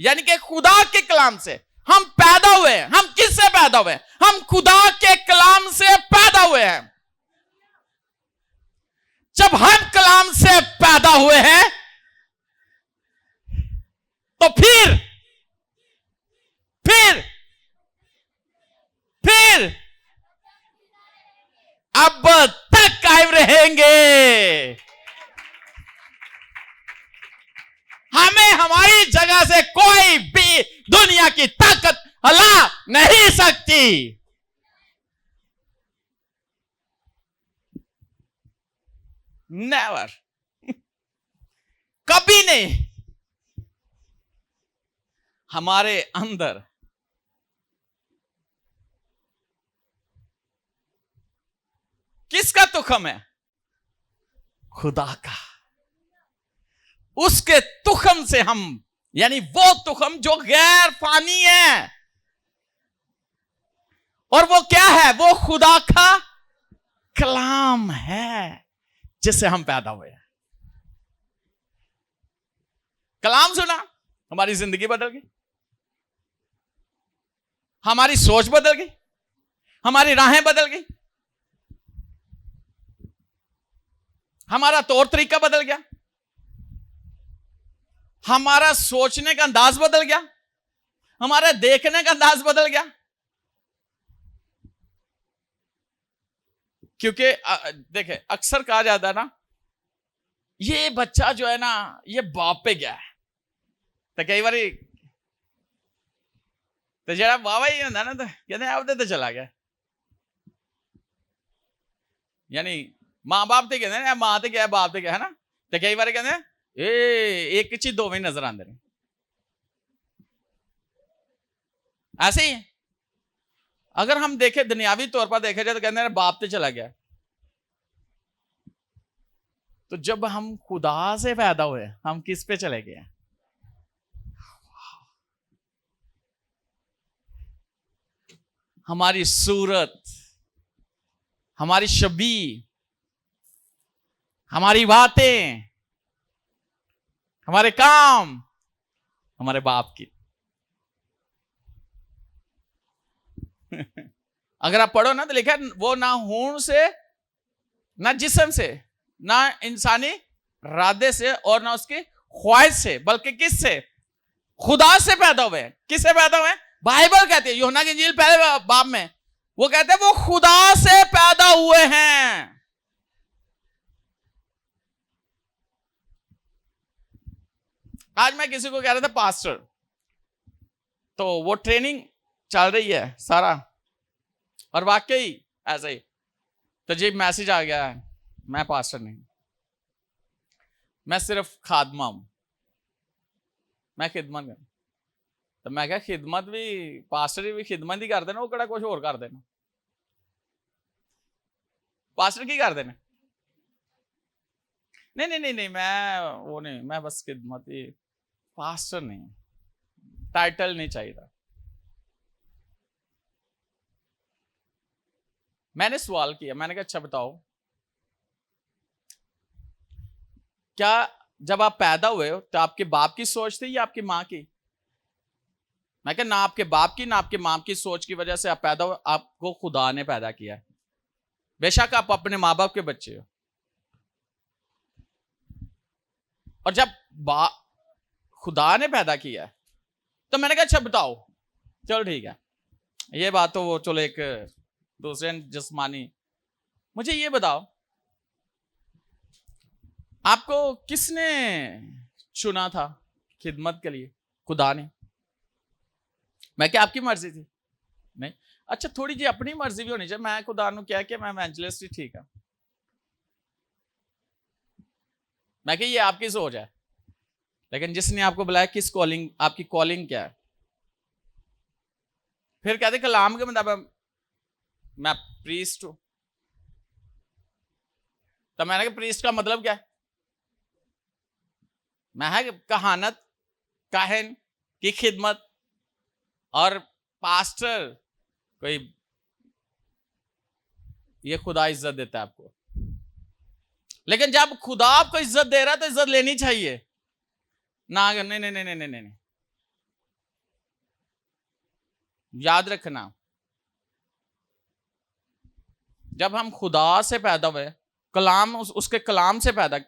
यानी कि खुदा के कलाम से हम पैदा हुए हैं। हम किससे पैदा हुए? हम खुदा के कलाम से पैदा हुए हैं। जब हम कलाम से पैदा हुए हैं तो फिर अब तक कायम रहेंगे। हमें हमारी जगह से कोई भी दुनिया की ताकत हिला नहीं सकती। नेवर, कभी नहीं। हमारे अंदर किसका तुखम है? खुदा का। उसके तुखम से हम, यानी वो तुखम जो गैर फानी है, और वो क्या है? वो खुदा का कलाम है जिससे हम पैदा हुए हैं। कलाम सुना, हमारी जिंदगी बदल गई, हमारी सोच बदल गई, हमारी राहें बदल गई, हमारा तौर तरीका बदल गया, हमारा सोचने का अंदाज बदल गया, हमारा देखने का अंदाज बदल गया। क्योंकि देखे अक्सर कहा जाता है ना, ये बच्चा जो है ना ये बाप पे गया है। तो कई बार तो जरा बाबा ही होता ना तो कहते आप तो चला गया, यानी मां बाप तो कहते मां तो गया बाप तो गया है ना। तो कई बार कहते एक चीज दो में नजर आते हैं। ऐसे ही अगर हम देखें दुनियावी तौर पर देखे जाए तो कहते हैं बाप तो चला गया, तो जब हम खुदा से पैदा हुए हम किस पे चले गए? हमारी सूरत, हमारी छवि, हमारी बातें, हमारे काम हमारे बाप की। अगर आप पढ़ो ना तो लिखा है वो ना खून से, ना जिस्म से, ना इंसानी इरादे से और ना उसकी ख्वाहिश से, बल्कि किस से? खुदा से पैदा हुए। किससे पैदा हुए? बाइबल कहती है, यूहन्ना की इंजील पहले बाब में वो कहते हैं वो खुदा से पैदा हुए हैं। आज मैं किसी को कह रहा था पास्टर, तो वो ट्रेनिंग चल रही है सारा, और वाकई ऐसा ही तो जी मैसेज आ गया है, मैं पास्टर नहीं, मैं सिर्फ खादमा हूं, मैं खिदमत कर। तो मैं क्या खिदमत भी पास्टर भी खिदमत ही कर देना, वो कड़ा कुछ और कर देना, पास्टर की कर देना। नहीं नहीं नहीं नहीं, मैं वो नहीं, मैं बस खिदमत ही, पास्टर नहीं, टाइटल नहीं चाहिए था। मैंने सवाल किया, मैंने कहा अच्छा बताओ, क्या जब आप पैदा हुए हो तो आपके बाप की सोच थी या आपकी मां की? मैं कहा ना आपके बाप की ना आपके मां की सोच की वजह से आप पैदा हुए, आपको खुदा ने पैदा किया है। बेशक आप अपने मां बाप के बच्चे हो, और जब खुदा ने पैदा किया है तो मैंने कहा अच्छा बताओ, चलो ठीक है, ये बात तो वो चलो एक दूसरे जिस्मानी, मुझे ये बताओ आपको किसने चुना था खिदमत के लिए? खुदा ने। मैं क्या आपकी मर्जी थी? नहीं। अच्छा थोड़ी जी अपनी मर्जी भी होनी चाहिए, मैं खुदा नु क्या कि मैं एवेंजलिस्ट ही ठीक है, मैं क्या ये आपकी सोच है, लेकिन जिसने आपको बुलाया किस कॉलिंग, आपकी कॉलिंग क्या है? फिर कहते कलाम के मुताबिक मैं प्रीस्ट हूं, तो मैंने कहा प्रीस्ट का मतलब क्या है? मैं है कहानत, काहन की खिदमत, और पास्टर कोई, ये खुदा इज्जत देता है आपको, लेकिन जब खुदा आपको इज्जत दे रहा है तो इज्जत लेनी चाहिए ना। नहीं नहीं नहीं नहीं नहीं नहीं, याद रखना, जब हम खुदा से पैदा हुए, कलाम उसके कलाम से पैदा,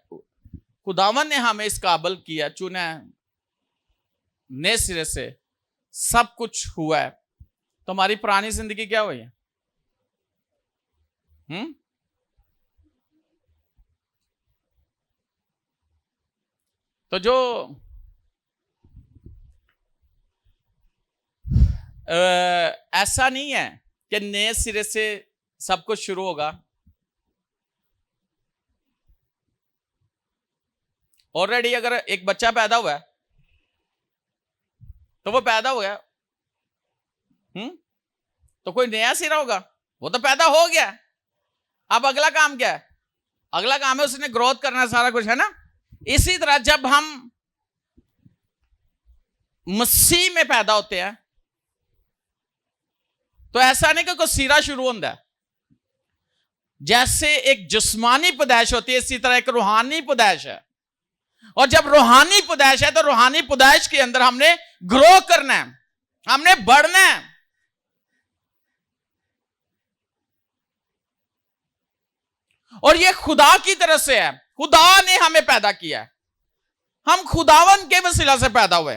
खुदावन ने हमें इस काबिल किया, चुना है, नए सिरे से सब कुछ हुआ है, तो हमारी पुरानी जिंदगी क्या हुई है? तो जो ऐसा नहीं है कि नए सिरे से सब कुछ शुरू होगा। ऑलरेडी अगर एक बच्चा पैदा हुआ है तो वो पैदा हो गया, तो कोई नया सिरा होगा? वो तो पैदा हो गया। अब अगला काम क्या है? अगला काम है उसने ग्रोथ करना, सारा कुछ है ना। इसी तरह जब हम मसीह में पैदा होते हैं तो ऐसा नहीं कि कोई सिरा शुरू होता है। जैसे एक जिस्मानी पैदाइश होती है, इसी तरह एक रूहानी पैदाइश है, और जब रूहानी पैदाइश है तो रूहानी पैदाइश के अंदर हमने ग्रो करना है, हमने बढ़ना है। और ये खुदा की तरफ से है, खुदा ने हमें पैदा किया है, हम खुदावन के वसीला से पैदा हुए।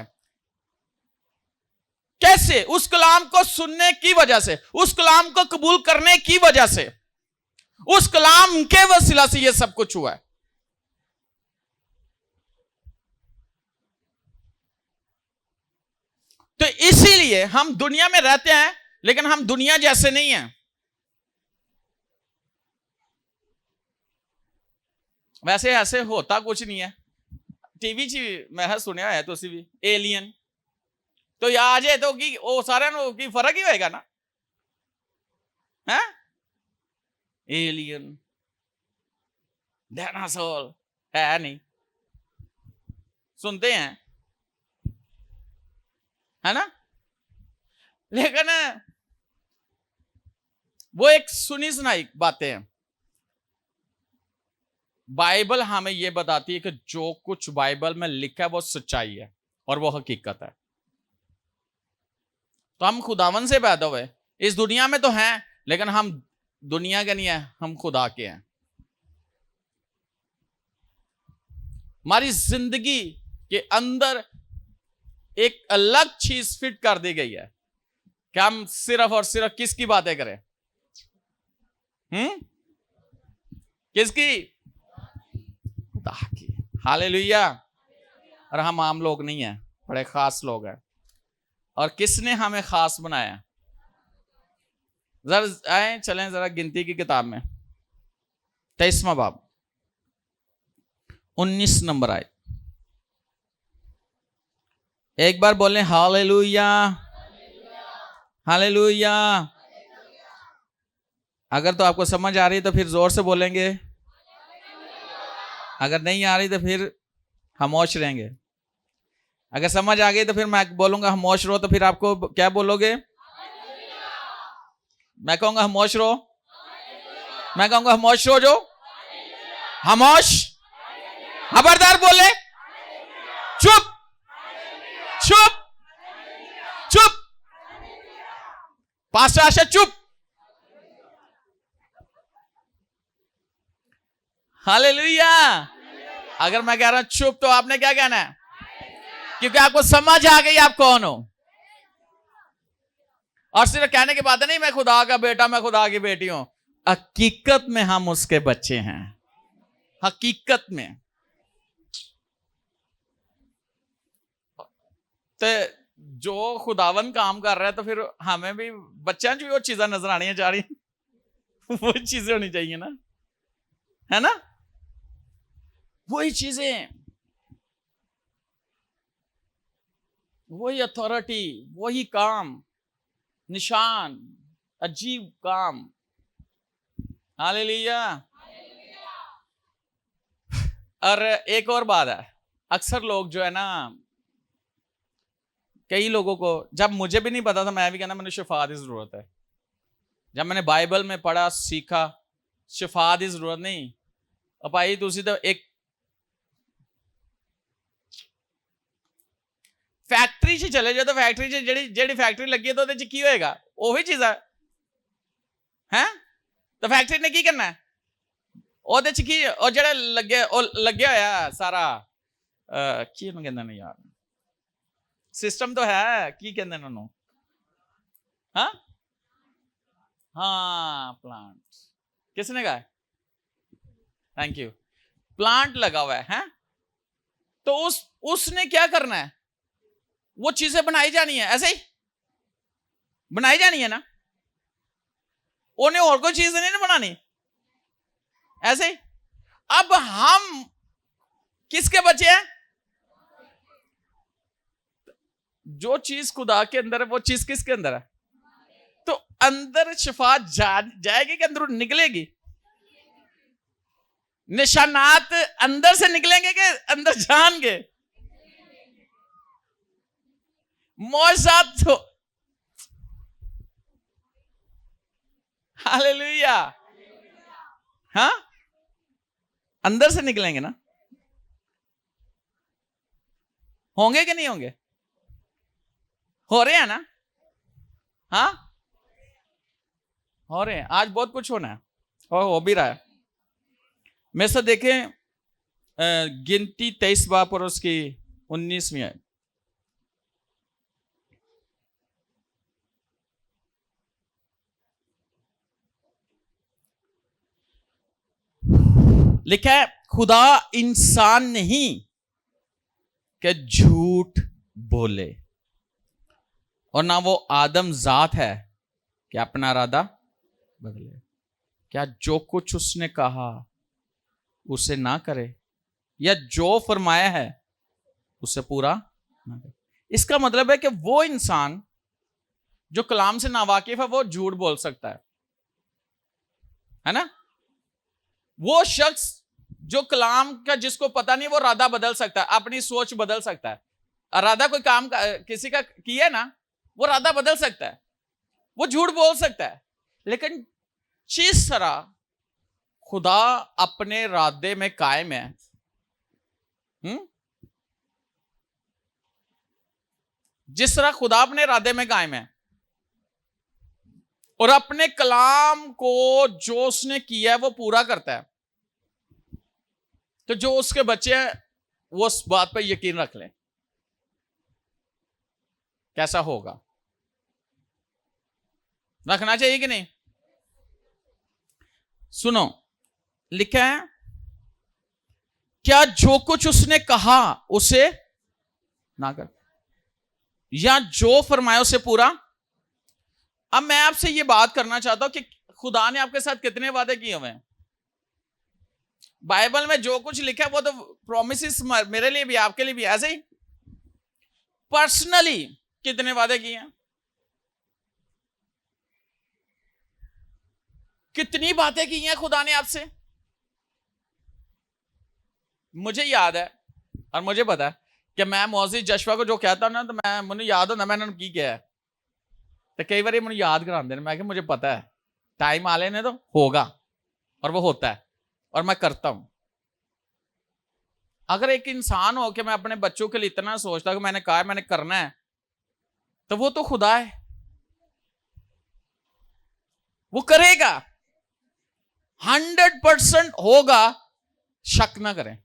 कैसे? उस कलाम को सुनने की वजह से, उस कलाम को कबूल करने की वजह से, उस कलाम के वसीला से ये सब कुछ हुआ है। तो इसीलिए हम दुनिया में रहते हैं, लेकिन हम दुनिया जैसे नहीं हैं। वैसे ऐसे होता कुछ नहीं है। टीवी च मैं सुनिया है तो भी एलियन तो या आ जाए तो की वो सारे की फर्क ही होएगा ना, है? एलियन, डायनासोर, है नहीं, सुनते हैं, है ना, लेकिन वो एक सुनी सुनाई बातें हैं। बाइबल हमें यह बताती है कि जो कुछ बाइबल में लिखा है वो सच्चाई है और वो हकीकत है। तो हम खुदावन से पैदा हुए, इस दुनिया में तो हैं, लेकिन हम दुनिया के नहीं है, हम खुदा के हैं। हमारी जिंदगी के अंदर एक अलग चीज फिट कर दी गई है कि हम सिर्फ और सिर्फ किसकी बातें करें? किसकी? खुदा की। हालेलुया। और हम आम लोग नहीं हैं, बड़े खास लोग हैं। और किसने हमें खास बनाया? जरा आए, चलें जरा गिनती की किताब में 23वां बाब 19 नंबर आए। एक बार बोलें हालेलुया, हालेलुया। अगर तो आपको समझ आ रही है तो फिर जोर से बोलेंगे, अगर नहीं आ रही तो फिर खामोश रहेंगे। अगर समझ आ गई तो फिर मैं बोलूंगा खामोश रहो, तो फिर आपको क्या बोलोगे? मैं कहूंगा खामोश रहो, मैं कहूंगा खामोश रहो, जो खामोश, खबरदार बोले, चुप चुप चुप, पास्टर आशा चुप। हालेलुया। अगर मैं कह रहा हूं चुप तो आपने क्या कहना है? क्योंकि आपको समझ आ गई आप कौन हो। और सिर्फ कहने की बात है नहीं, मैं खुदा का बेटा, मैं खुदा की बेटी हूं। हकीकत में हम उसके बच्चे हैं, हकीकत में। तो जो खुदावन काम कर रहा है तो फिर हमें भी बच्चों की वो चीजें नजर आनी जा रही वो चीजें होनी चाहिए ना, है ना, वही चीजें, वही अथॉरिटी, वही काम, निशान, अजीब काम। हालेलुया। और एक और बात है, अक्सर लोग जो है ना, कई लोगों को, जब मुझे भी नहीं पता था, मैं भी कहना मुझे शिफा की जरूरत है। जब मैंने बाइबल में पढ़ा, सीखा, शिफा की जरूरत नहीं। अब भाई तुसी तो एक फैक्ट्री च चले जाओ, तो फैक्ट्री च जेड़ी फैक्ट्री लगी है तो ਉਹਦੇ ਚ ਕੀ ਹੋਏਗਾ? ਉਹੀ ਚੀਜ਼ ਹੈ, हैं? तो फैक्ट्री ने की करना है? ਉਹਦੇ ਚ ਕੀ, ਉਹ ਜਿਹੜਾ ਲੱਗਿਆ ਹੋਇਆ ਸਾਰਾ ਕੀ ਇਹਨੂੰ ਕਹਿੰਦੇ ਨੇ यार, सिस्टम तो है, की कहते हैं उन्होंने? हाँ, प्लांट। किसने कहा? Thank you. प्लांट लगा हुआ है, तो उसने क्या करना है? वो चीजें बनाई जानी है, ऐसे ही बनाई जानी है ना, उन्हें और कोई चीज नहीं बनानी, ऐसे ही। अब हम किसके बच्चे हैं? जो चीज खुदा के अंदर है वो चीज किसके अंदर है? तो अंदर शिफा जाएगी कि अंदर निकलेगी? निशानात अंदर से निकलेंगे कि अंदर जाएंगे? मौजूद तो हालेलुया, हाँ, अंदर से निकलेंगे ना, होंगे कि नहीं होंगे? हो रहे हैं ना, हाँ, हो रहे हैं। आज बहुत कुछ होना है और हो भी रहा है। मेरे साथ देखें गिनती 23 बाब और उसकी 19वीं है। लिखा है, खुदा इंसान नहीं कि झूठ बोले, और ना वो आदम जात है कि अपना इरादा बदले। क्या जो कुछ उसने कहा उसे ना करे, या जो फरमाया है उसे पूरा ना करे। इसका मतलब है कि वो इंसान जो कलाम से नावाकिफ है वो झूठ बोल सकता है ना। वो शख्स जो कलाम का जिसको पता नहीं वो इरादा बदल सकता है, अपनी सोच बदल सकता है। इरादा कोई काम किसी का किया ना, वो इरादा बदल सकता है, वो झूठ बोल सकता है, लेकिन जिस तरह खुदा अपने इरादे में कायम है, जिस तरह खुदा अपने इरादे में कायम है और अपने कलाम को जो उसने किया है वो पूरा करता है, तो जो उसके बच्चे हैं वो उस बात पर यकीन रख लें। कैसा होगा? रखना चाहिए कि नहीं? सुनो, लिखा है, क्या जो कुछ उसने कहा उसे ना कर, या जो फरमाया उसे पूरा। अब मैं आपसे ये बात करना चाहता हूं कि खुदा ने आपके साथ कितने वादे किए हुए हैं। बाइबल में जो कुछ लिखा है वो तो प्रॉमिसेस मेरे लिए भी आपके लिए भी, ऐसे ही पर्सनली कितने वादे किए हैं, कितनी बातें की हैं खुदा ने आपसे। मुझे याद है और मुझे पता है कि मैं मोजिज जशवा को जो कहता हूं ना, तो मुझे याद होता मैंने की क्या है, तो कई बार मुझे याद कराते हैं, मैं कि मुझे पता है टाइम आ लेने तो होगा, और वो होता है और मैं करता हूं। अगर एक इंसान हो कि मैं अपने बच्चों के लिए इतना सोचता कि मैंने कहा मैंने करना है, तो वो तो खुदा है, वो करेगा, 100% होगा, शक ना करें।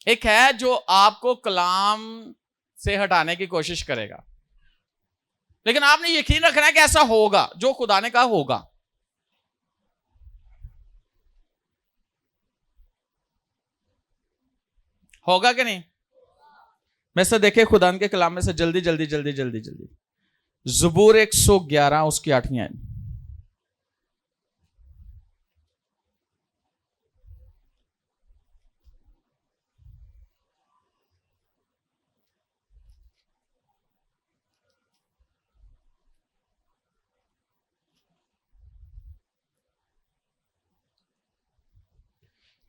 एक है जो आपको कलाम से हटाने की कोशिश करेगा, लेकिन आपने यकीन रखना है कि ऐसा होगा, जो खुदा ने कहा होगा। होगा कि नहीं? मैं से देखे खुदा के कलाम में से जल्दी जल्दी जल्दी जल्दी जल्दी ज़बूर 111 उसकी 8वीं आयत।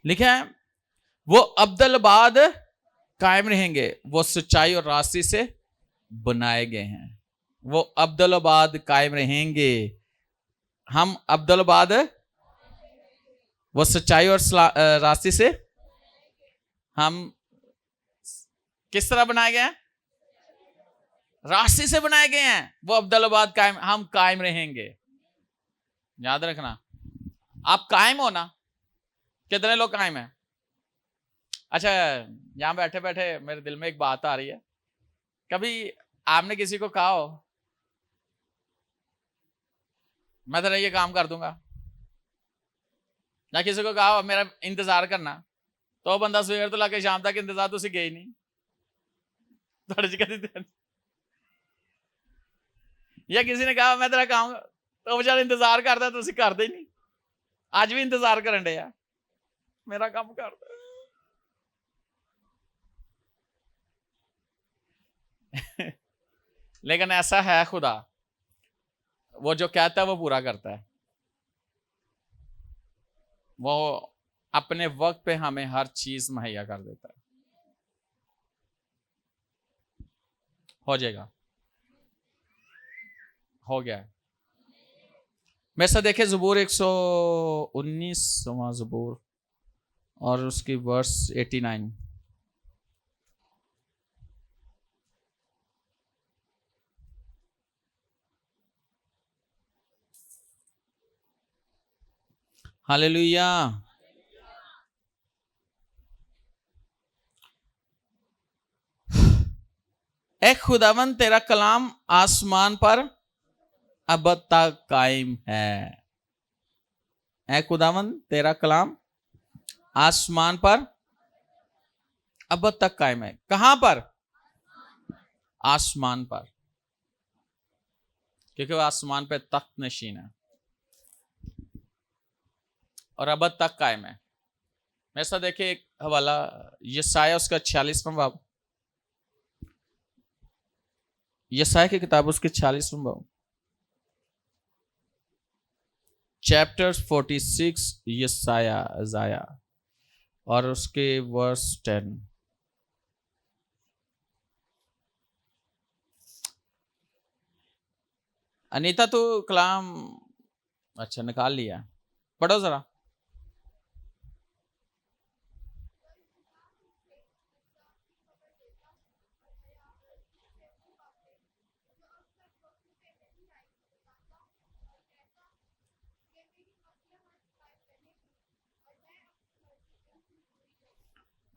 लिखा है, वो अब्दुलबाद कायम रहेंगे, वो सच्चाई और रास्ते से बनाए गए हैं। वो अब्दुलबाद कायम रहेंगे, हम अब्दुलबाद, वो सच्चाई और रास्ते से हम किस तरह बनाए गए हैं? रास्ते से बनाए गए हैं। वो अब्दुलबाद कायम, हम कायम रहेंगे। याद रखना, आप कायम हो ना। कितने लोग कायम हैं? अच्छा, यहां बैठे बैठे मेरे दिल में एक बात आ रही है, कभी आपने किसी को कहा हो मैं तेरा ये काम कर दूंगा, या किसी को कहा हो मेरा इंतजार करना, तो बंदा सवेर तो लाके शाम तक इंतजार तो गए नहीं, या किसी ने कहा मैं तेरा काम, तो बेचारा इंतजार करता तो करते ही नहीं। आज भी इंतजार करन डे मेरा काम कर दे। लेकिन ऐसा है खुदा, वो जो कहता है वो पूरा करता है। वो अपने वक्त पे हमें हर चीज मुहैया कर देता है। हो जाएगा, हो गया है। मैं से देखे ज़बूर 119वां ज़बूर और उसकी वर्स 89। हालेलुया। ए खुदावन तेरा कलाम आसमान पर अब तक कायम है। ए खुदावन तेरा कलाम आसमान पर अब तक कायम है। कहां पर? आसमान पर, क्योंकि वो आसमान पे तख्त नशीन है और अब तक कायम है। ऐसा देखिए एक हवाला यसाया उसका 46वां बाब, यसाया की किताब उसके 46वां बाब, चैप्टर 46 यसाया, और उसके वर्स 10। अनीता तो कलाम अच्छा निकाल लिया, पढ़ो जरा।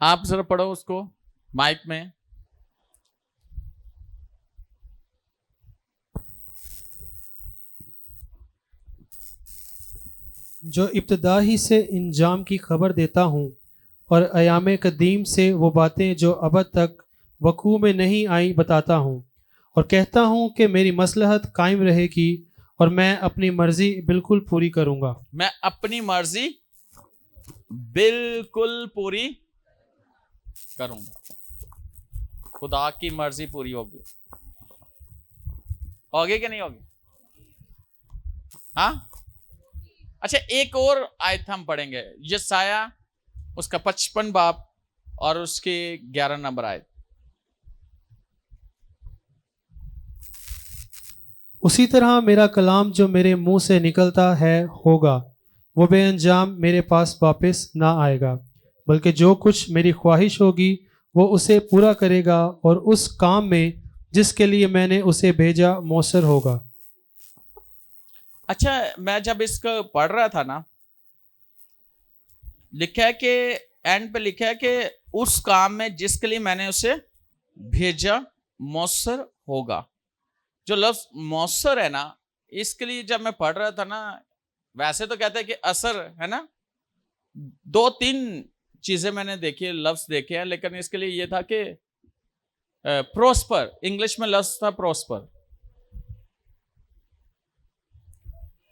आप जरा पढ़ो उसको माइक में।
जो इब्तदा ही से इंजाम की खबर देता हूँ और अयाम कदीम से वो बातें जो अब तक वकू में नहीं आई बताता हूँ, और कहता हूँ कि मेरी मसलहत कायम रहेगी और मैं अपनी मर्जी बिल्कुल पूरी करूँगा।
मैं अपनी मर्जी बिल्कुल पूरी करूंगा। खुदा की मर्जी पूरी होगी। होगी कि नहीं होगी? हाँ, अच्छा एक और आयत हम पढ़ेंगे, यशाया उसका 55 बाब और उसके 11 नंबर आयत।
उसी तरह मेरा कलाम जो मेरे मुंह से निकलता है होगा, वो बेअंजाम मेरे पास वापस ना आएगा, बल्कि जो कुछ मेरी ख्वाहिश होगी वो उसे पूरा करेगा और उस काम में जिसके लिए मैंने उसे भेजा मौसर होगा।
अच्छा, मैं जब इसको पढ़ रहा था ना, लिखा है कि एंड पे लिखा है कि उस काम में जिसके लिए मैंने उसे भेजा मौसर होगा। जो लफ्ज मौसर है ना, इसके लिए जब मैं पढ़ रहा था ना, वैसे तो कहते हैं कि असर है ना, 2-3 चीजें मैंने देखी, लफ्ज देखे हैं, लेकिन इसके लिए ये था कि प्रोस्पर, इंग्लिश में लफ्ज था प्रोस्पर,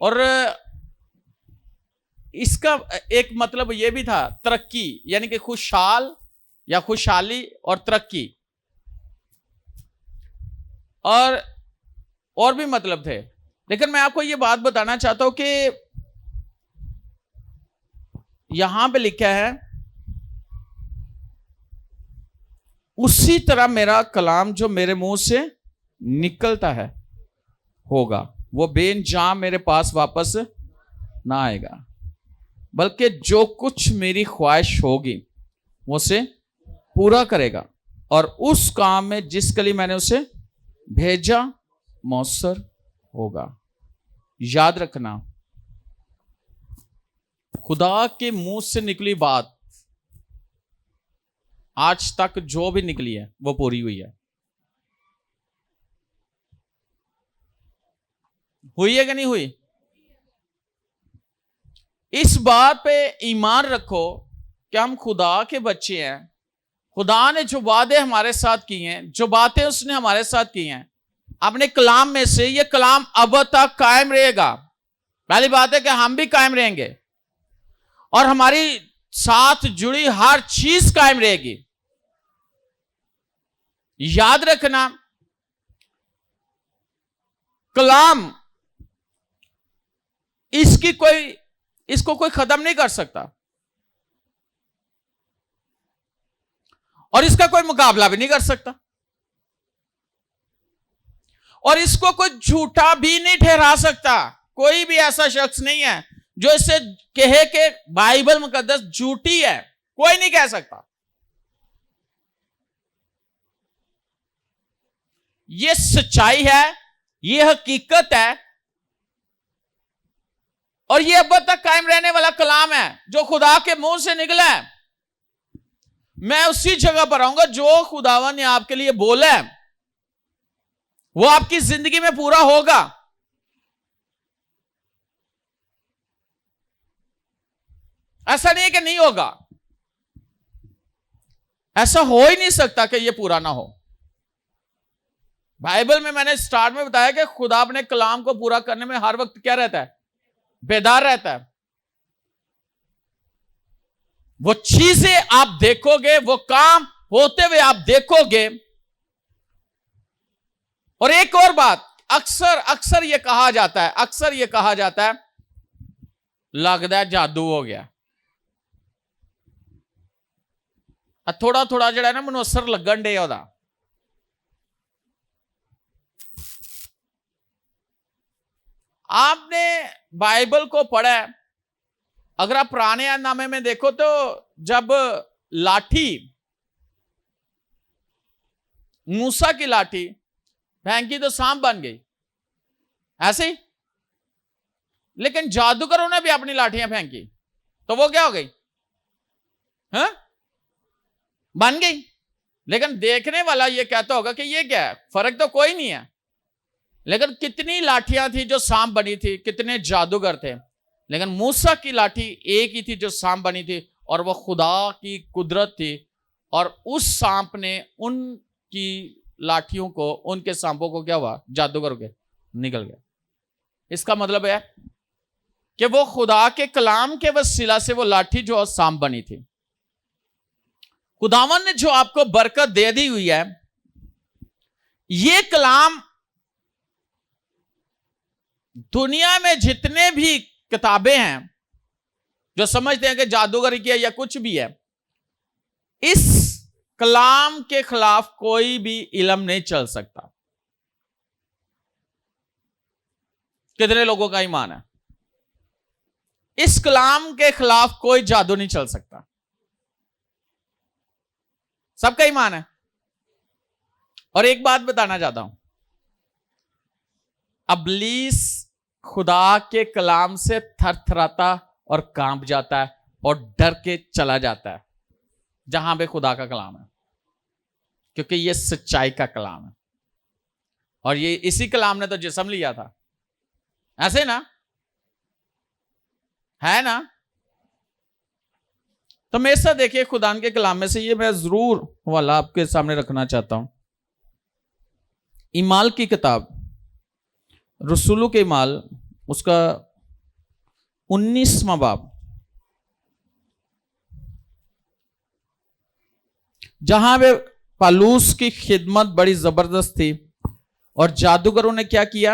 और इसका एक मतलब ये भी था तरक्की, यानी कि खुशहाल या खुशहाली और तरक्की, और भी मतलब थे। लेकिन मैं आपको ये बात बताना चाहता हूं कि यहां पे लिखा है उसी तरह मेरा कलाम जो मेरे मुंह से निकलता है होगा, वो बेअंजाम मेरे पास वापस ना आएगा, बल्कि जो कुछ मेरी ख्वाहिश होगी वो उसे पूरा करेगा और उस काम में जिसके लिए मैंने उसे भेजा मौसर होगा। याद रखना, खुदा के मुंह से निकली बात आज तक जो भी निकली है वो पूरी हुई है। हुई है कि नहीं हुई? इस बात पे ईमान रखो कि हम खुदा के बच्चे हैं। खुदा ने जो वादे हमारे साथ किए हैं, जो बातें उसने हमारे साथ की हैं अपने कलाम में से, ये कलाम अब तक कायम रहेगा। पहली बात है कि हम भी कायम रहेंगे और हमारी साथ जुड़ी हर चीज कायम रहेगी। याद रखना, कलाम इसको कोई खत्म नहीं कर सकता और इसका कोई मुकाबला भी नहीं कर सकता, और इसको कोई झूठा भी नहीं ठहरा सकता। कोई भी ऐसा शख्स नहीं है जो इससे कहे कि बाइबल मुकद्दस झूठी है, कोई नहीं कह सकता। यह सच्चाई है, यह हकीकत है और यह अब तक कायम रहने वाला कलाम है जो खुदा के मुंह से निकला है। मैं उसी जगह पर आऊंगा जो खुदावन ने आपके लिए बोला है वो आपकी जिंदगी में पूरा होगा। ऐसा नहीं है कि नहीं होगा, ऐसा हो ही नहीं सकता कि यह पूरा ना हो। बाइबल में मैंने स्टार्ट में बताया कि खुदा अपने कलाम को पूरा करने में हर वक्त क्या रहता है? बेदार रहता है। वो चीजें आप देखोगे, वो काम होते हुए आप देखोगे। और एक और बात, अक्सर यह कहा जाता है लगता है जादू हो गया। थोड़ा थोड़ा जड़ा ना मैनू असर लगन डे ओदा। आपने बाइबल को पढ़ा है, अगर आप पुराने नामे में देखो तो जब लाठी, मूसा की लाठी फेंकी तो सांप बन गई, ऐसे ही। लेकिन जादूगरों ने भी अपनी लाठियां फेंकी तो वो क्या हो गई? हाँ? बन गई। लेकिन देखने वाला ये कहता होगा कि ये क्या है, फर्क तो कोई नहीं है। लेकिन कितनी लाठियां थी जो सांप बनी थी, कितने जादूगर थे, लेकिन मूसा की लाठी एक ही थी जो सांप बनी थी, और वह खुदा की कुदरत थी। और उस सांप ने उनकी लाठियों को, उनके सांपों को क्या हुआ? जादूगर के निकल गया। इसका मतलब है कि वो खुदा के कलाम के वसीला से वो लाठी जो सांप बनी थी। खुदावन ने जो आपको बरकत दे दी हुई है, ये कलाम दुनिया में जितने भी किताबें हैं जो समझते हैं कि जादूगरी की है या कुछ भी है, इस कलाम के खिलाफ कोई भी इल्म नहीं चल सकता। कितने लोगों का ईमान है? इस कलाम के खिलाफ कोई जादू नहीं चल सकता। सबका ईमान है। और एक बात बताना चाहता हूं, इब्लीस खुदा के कलाम से थरथराता और कांप जाता है और डर के चला जाता है जहां पे खुदा का कलाम है, क्योंकि ये सच्चाई का कलाम है। और ये इसी कलाम ने तो जिस्म लिया था, ऐसे ना है ना? तो मेरे साथ देखिए खुदा के कलाम में से ये मैं जरूर वाला आपके सामने रखना चाहता हूं। इमाल की किताब, रसूलों के इमाल, उसका 19वां बाब, जहां पे पालूस की खिदमत बड़ी जबरदस्त थी और जादूगरों ने क्या किया?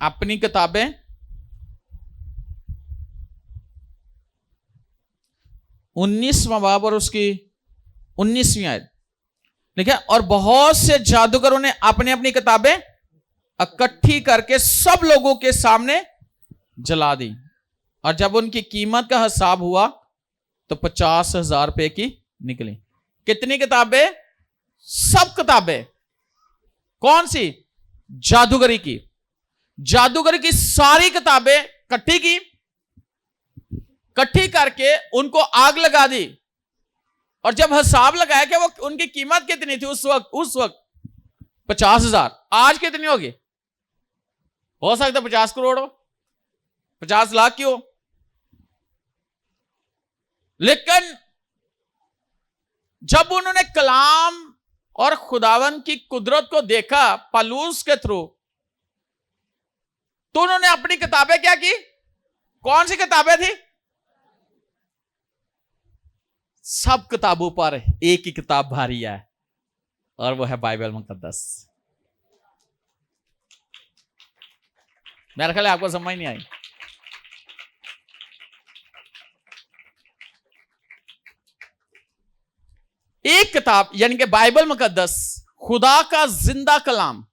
अपनी किताबें उन्नीसवां बाब और उसकी 19वीं आयत देखिए, और बहुत से जादूगरों ने अपनी अपनी किताबें इकट्ठी करके सब लोगों के सामने जला दी, और जब उनकी कीमत का हिसाब हुआ तो 50,000 रुपए की निकली। कितनी किताबें? सब किताबें। कौन सी? जादूगरी की। जादूगरी की सारी किताबें इकट्ठी की, इकट्ठी करके उनको आग लगा दी, और जब हिसाब लगाया कि वो उनकी कीमत कितनी थी उस वक्त 50,000। आज कितनी होगी? हो सकता 50 करोड़ हो, 50 लाख की हो। लेकिन जब उन्होंने कलाम और खुदावन की कुदरत को देखा पालूस के थ्रू, तो उन्होंने अपनी किताबें क्या की? कौन सी किताबें थी? सब किताबों पर एक ही किताब भारी है, और वो है बाइबल मुकद्दस। मेरा ख्याल है आपको समझ नहीं आई। एक किताब यानी कि बाइबल मुकद्दस, खुदा का जिंदा कलाम।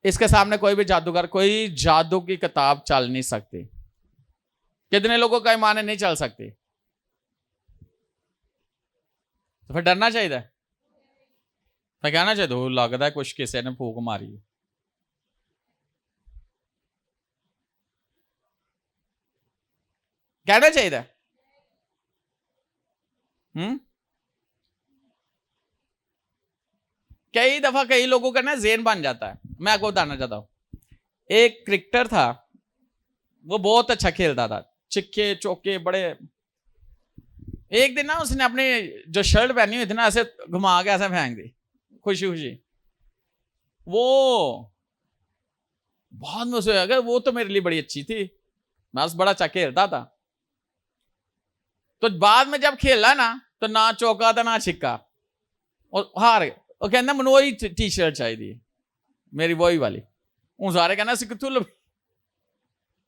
इसके सामने कोई भी जादूगर, कोई जादू की किताब चल नहीं सकती। कितने लोगों का ईमान है नहीं चल सकती? तो फिर डरना चाहिए, तो कहना चाहिए लगता है कुछ किसी ने फूक मारी। कहना चाहिए। कई दफा कई लोगों का ना ज़हन बन जाता है। मैं आपको बताना चाहता हूं, एक क्रिकेटर था, वो बहुत अच्छा खेलता था, छिक्के चौके बड़े। एक दिन ना उसने अपनी जो शर्ट पहनी हुई थी ना, ऐसे घुमा के ऐसे फेंक दी, खुशी खुशी। वो बहुत मुझसे, अगर वो तो मेरे लिए बड़ी अच्छी थी, मैं बस बड़ा अच्छा खेलता था। तो बाद में जब खेला ना, तो ना चौका था ना छिक्का, और हार गए। और कहना मैंने वही टी शर्ट चाहिए, मेरी वही वाली। हूँ सारे कहना कितों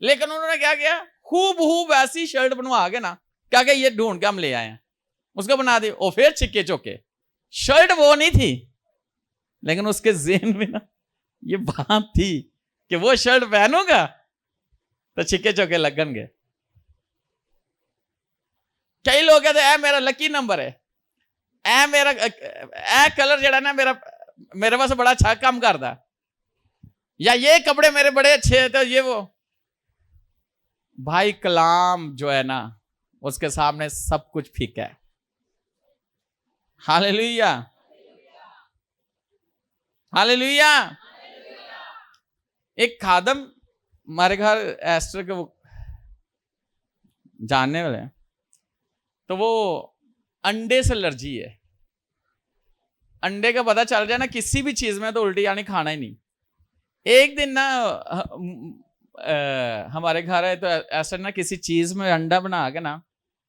लेकिन उन्होंने क्या किया, खूब ऐसी शर्ट बनवा के ना, क्या क्या ये ढूंढ के हम ले आए हैं, उसको बना दी। और फिर छिक्के चौके, शर्ट वो नहीं थी, लेकिन उसके ज़हन में ना ये बात थी कि वो शर्ट पहनूंगा तो छिक्के चौके लगनगे। कई लोग कहते हैं मेरा लकी नंबर है, मेरा कलर जड़ा ना मेरे पास बड़ा अच्छा काम करता, या ये कपड़े मेरे बड़े अच्छे हैं, तो ये वो। भाई कलाम जो है ना, उसके सामने सब कुछ फीका है। Hallelujah, hallelujah. एक खादम हमारे घर एस्टर के जानने वाले हैं, तो वो अंडे से एलर्जी है। अंडे का पता चल जाए ना किसी भी चीज में, तो उल्टी यानी खाना ही नहीं। एक दिन ना हमारे घर है, तो ऐसा ना किसी चीज में अंडा बना के ना,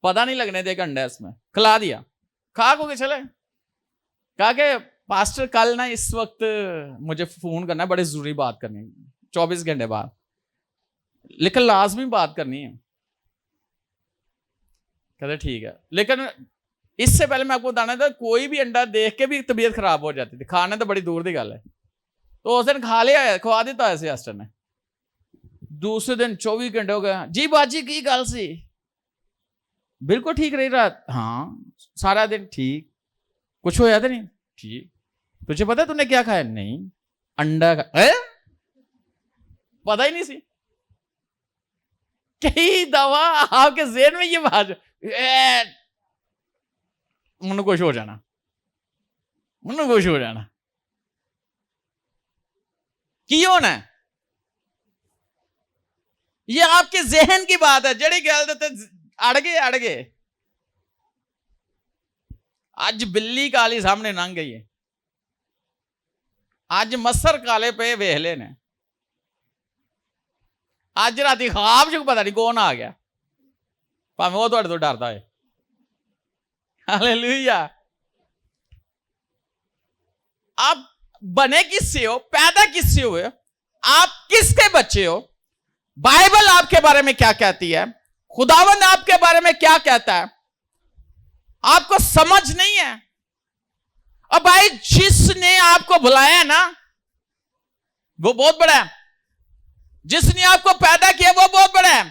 पता नहीं लगने देगा अंडा इसमें, खिला दिया, खा को के चले। कहा कि पास्टर कल ना इस वक्त मुझे फोन करना है, बड़ी जरूरी बात करनी है, 24 घंटे बाद, लेकिन लाजमी बात करनी है। कहते ठीक है, लेकिन इससे पहले मैं आपको बताना था, कोई भी अंडा देख के भी तबीयत खराब हो जाती थी, खाने तो बड़ी दूर की गल है। तो उस दिन खा लिया, खवा दिता ऐसे एस्टर ने। दूसरे दिन 24 घंटे हो गए, जी बाजी की गल सी, बिल्कुल ठीक रही रात, हाँ सारा दिन ठीक, कुछ होया था नहीं, ठीक। तुझे पता है तूने क्या खाया? नहीं, अंडा खा। पता ही नहीं सी। कई दवा आपके जेहन में ये बात, मन खुश हो जाना, मन खुश हो जाना की होना है। ये आपके जहन की बात है, जड़ी गल देते अड़ गए। आज बिल्ली काली सामने लंघ गई है, आज मसर काले पे वेहले ने, आज राती ख्वाब च पता नहीं कौन आ गया, भावें वो तुहाडे तो डरदा है। हालेलुया। आप बने किससे हो, पैदा किससे हुए, आप किसके बच्चे हो, बाइबल आपके बारे में क्या कहती है, खुदावंद आपके बारे में क्या कहता है, आपको समझ नहीं है। और भाई जिसने आपको बुलाया है ना, वो बहुत बड़ा है, जिसने आपको पैदा किया वो बहुत बड़ा है,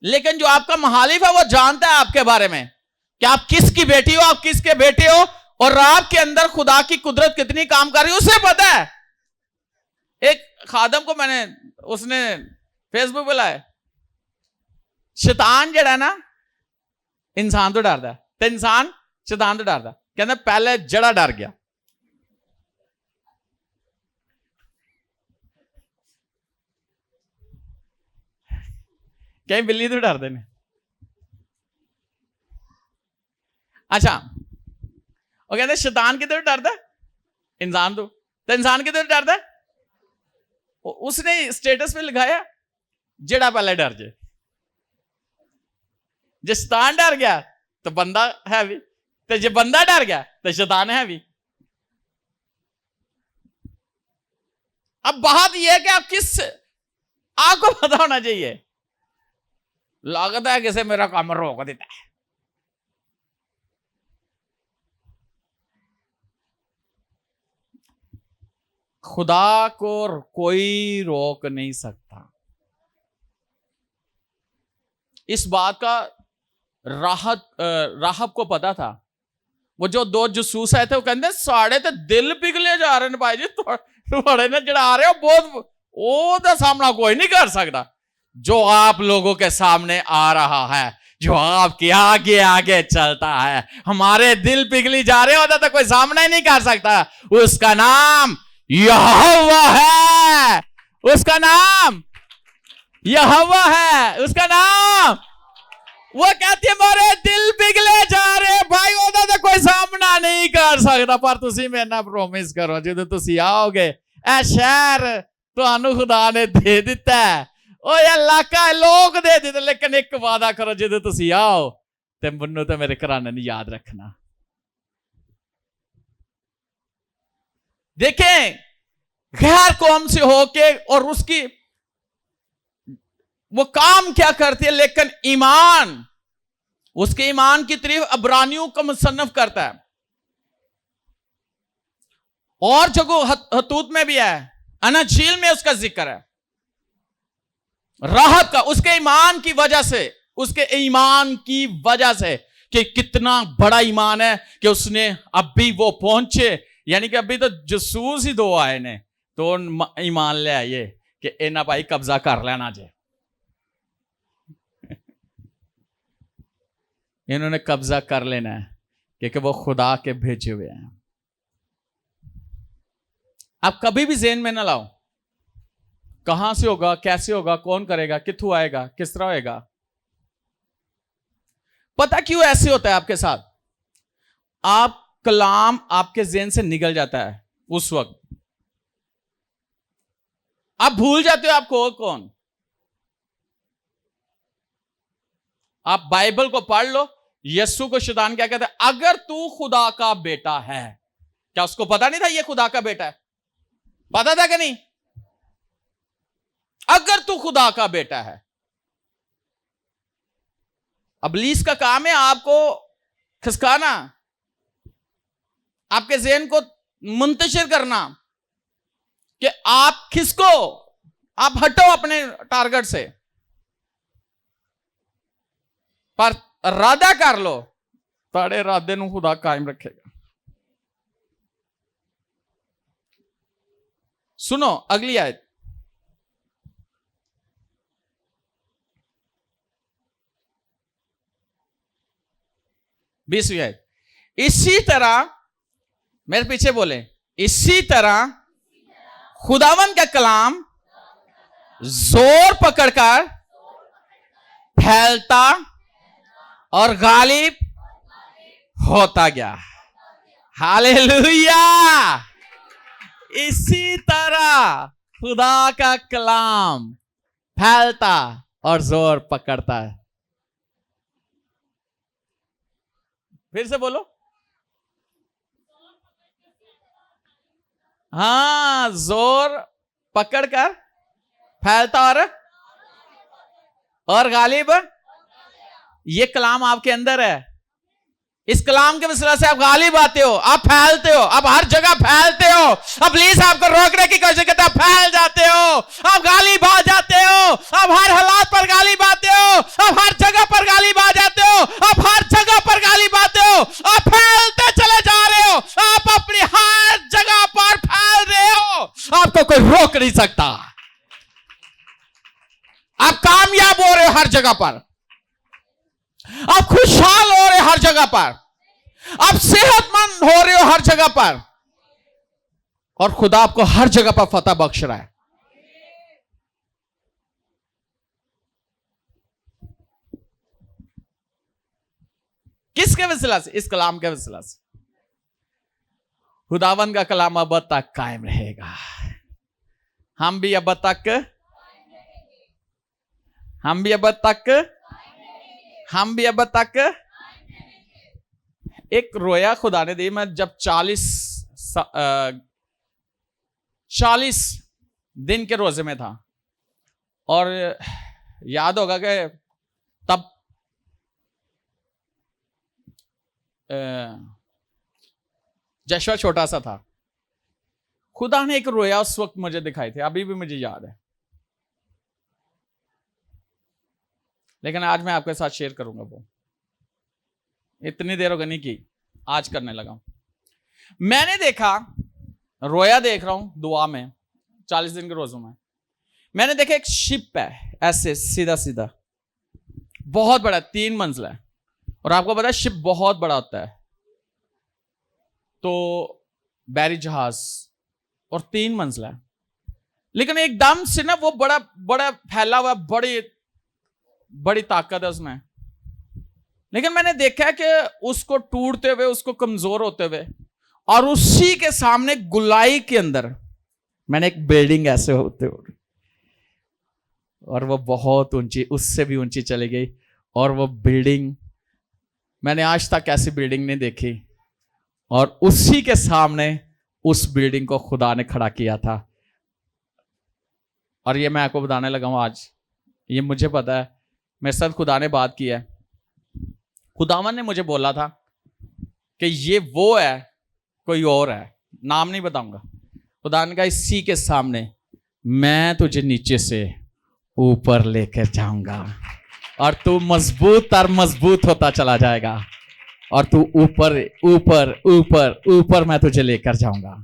लेकिन जो आपका मुखालिफ है वो जानता है आपके बारे में कि आप किसकी बेटी हो, आप किसके बेटे हो, और आपके अंदर खुदा की कुदरत कितनी काम कर रही है उसे पता है। एक खादम को मैंने, उसने फेसबुक पे लाया, शैतान जड़ा ना इंसान तो डरदा, तो इंसान शैतान तो डरदा, कहना पहले जड़ा डर गया। कहीं बिल्ली तो डरते ने। अच्छा, वो कहते शैतान किधर डरदा, इंसान तो इंसान किधर डरदा। उसने स्टेटस पे लिखाया जेड़ा पहले डर जाए। जे शैतान डर गया तो बंदा है भी, तो जे बंदा डर गया तो शैतान है भी। अब बात यह है कि आप किस, आपको पता होना चाहिए। लगता है किसे मेरा काम रोक देता है, खुदा को कोई रोक नहीं सकता। इस बात का राहब को पता था। वो जो दो जसूस आए थे वो कहते साढ़े तो दिल पिघले जा रहे हैं भाई जी, थोड़े ने चढ़ा रहे हो बहुत, वो सामना कोई नहीं कर सकता जो आप लोगों के सामने आ रहा है, जो आपके आगे आगे चलता है। हमारे दिल पिघली जा रहे होता तो कोई सामना ही नहीं कर सकता। उसका नाम यहोवा है, उसका नाम यहोवा है, उसका नाम। वो कहती है हमारे दिल पिघले जा रहे भाई, होता तो कोई सामना नहीं कर सकता। पर तुसी मेरे ना प्रोमिस करो जो तुसी आओगे ए शहर तुहानू खुदा ने दे दिता है, ओ इलाका लोग दे दिते, लेकिन एक वादा करो जो तुसी आओ ते मन्नू तो मेरे घराने ने याद रखना। देखें, गैर कौम से होके और उसकी वो काम क्या करती है, लेकिन ईमान, उसके ईमान की तारीफ अब्रानियों का मुसन्नफ करता है। और जगह हतूत में भी है, अनाजील में उसका जिक्र है राहत का, उसके ईमान की वजह से, उसके ईमान की वजह से कि कितना बड़ा ईमान है कि उसने अभी वो पहुंचे, यानी कि अभी तो जसूस ही 2 आए ने तो ईमान ले आइए कि इन्ना भाई कब्जा कर लेना जे, इन्होंने कब्जा कर लेना है क्योंकि वो खुदा के भेजे हुए हैं। आप कभी भी ज़हन में ना लाओ कहां से होगा, कैसे होगा, कौन करेगा, किथों आएगा, किस तरह होएगा। पता क्यों ऐसे होता है आपके साथ? आप कलाम आपके ज़हन से निकल जाता है, उस वक्त आप भूल जाते हो आपको कौन। आप बाइबल को पढ़ लो, यीशु को शैतान क्या कहता है, अगर तू खुदा का बेटा है। क्या उसको पता नहीं था ये खुदा का बेटा है? पता था कि नहीं? अगर तू खुदा का बेटा है। इब्लीस का काम है आपको खिसकाना, आपके ज़हन को मुंतशिर करना कि आप खिसको, आप हटो अपने टारगेट से। पर इरादा कर लो, ताड़े इरादे नूं खुदा कायम रखेगा। सुनो अगली आयत, बीसवीं आयत। इसी तरह, मेरे पीछे बोले, इसी तरह खुदावन का कलाम जोर पकड़कर फैलता और गालिब होता गया। हालेलुया। इसी तरह खुदा का कलाम फैलता और जोर पकड़ता है। फिर से बोलो। हाँ, जोर पकड़कर फैलता और गालिब। ये कलाम आपके अंदर है। इस कलाम के वसीला से आप गालिब आते हो, आप फैलते हो, आप हर जगह फैलते हो। अब प्लीज आपको रोकने की कोशिश करते हो, फैल जाते हो, आप गालिब आ जाते हो, आप हर हालात पर गालिब आते हो, आप हर जगह पर गालिब आ जाते हो, आप हर जगह पर गालिब आते हो, आप फैलते चले जा रहे हो, आप अपनी हर जगह पर फैल रहे हो, आपको कोई रोक नहीं सकता। आप कामयाब हो रहे हो हर जगह पर, आप खुशहाल हो रहे हो हर जगह पर, आप सेहतमंद हो रहे हो हर जगह पर, और खुदा आपको हर जगह पर फतह बख्श रहा है। किसके वसीला से? इस कलाम के वसीला से। खुदावन का कलाम अब तक कायम रहेगा। हम भी अब तक एक रोया खुदा ने दी। मैं जब 40 दिन के रोजे में था, और याद होगा कि तब जशवा छोटा सा था। खुदा ने एक रोया उस वक्त मुझे दिखाई थे, अभी भी मुझे याद है, लेकिन आज मैं आपके साथ शेयर करूंगा। वो इतनी देर हो गई नहीं की, आज करने लगा हूं। मैंने देखा, रोया देख रहा हूं दुआ में 40 दिन के रोजों में, मैंने देखा एक शिप है ऐसे सीधा सीधा, बहुत बड़ा, 3 मंजिला है। और आपको पता है शिप बहुत बड़ा होता है, तो बैरी जहाज, और 3 मंजिला है। लेकिन एकदम से ना वो बड़ा बड़ा फैला हुआ, बड़ी ताकत है उसमें। लेकिन मैंने देखा कि उसको टूटते हुए, उसको कमजोर होते हुए, और उसी के सामने गुलाई के अंदर मैंने एक बिल्डिंग ऐसे होते हुए, और वो बहुत ऊंची, उससे भी ऊंची चली गई। और वो बिल्डिंग, मैंने आज तक ऐसी बिल्डिंग नहीं देखी। और उसी के सामने उस बिल्डिंग को खुदा ने खड़ा किया था। और ये मैं आपको बताने लगा हूं आज, ये मुझे पता है, मेरे साथ खुदा ने बात की है। खुदावन ने मुझे बोला था कि ये वो है, कोई और है, नाम नहीं बताऊंगा। खुदा ने कहा इसी के सामने मैं तुझे नीचे से ऊपर लेकर जाऊंगा और तू मजबूत और मजबूत होता चला जाएगा और तू ऊपर ऊपर ऊपर ऊपर मैं तुझे लेकर जाऊंगा।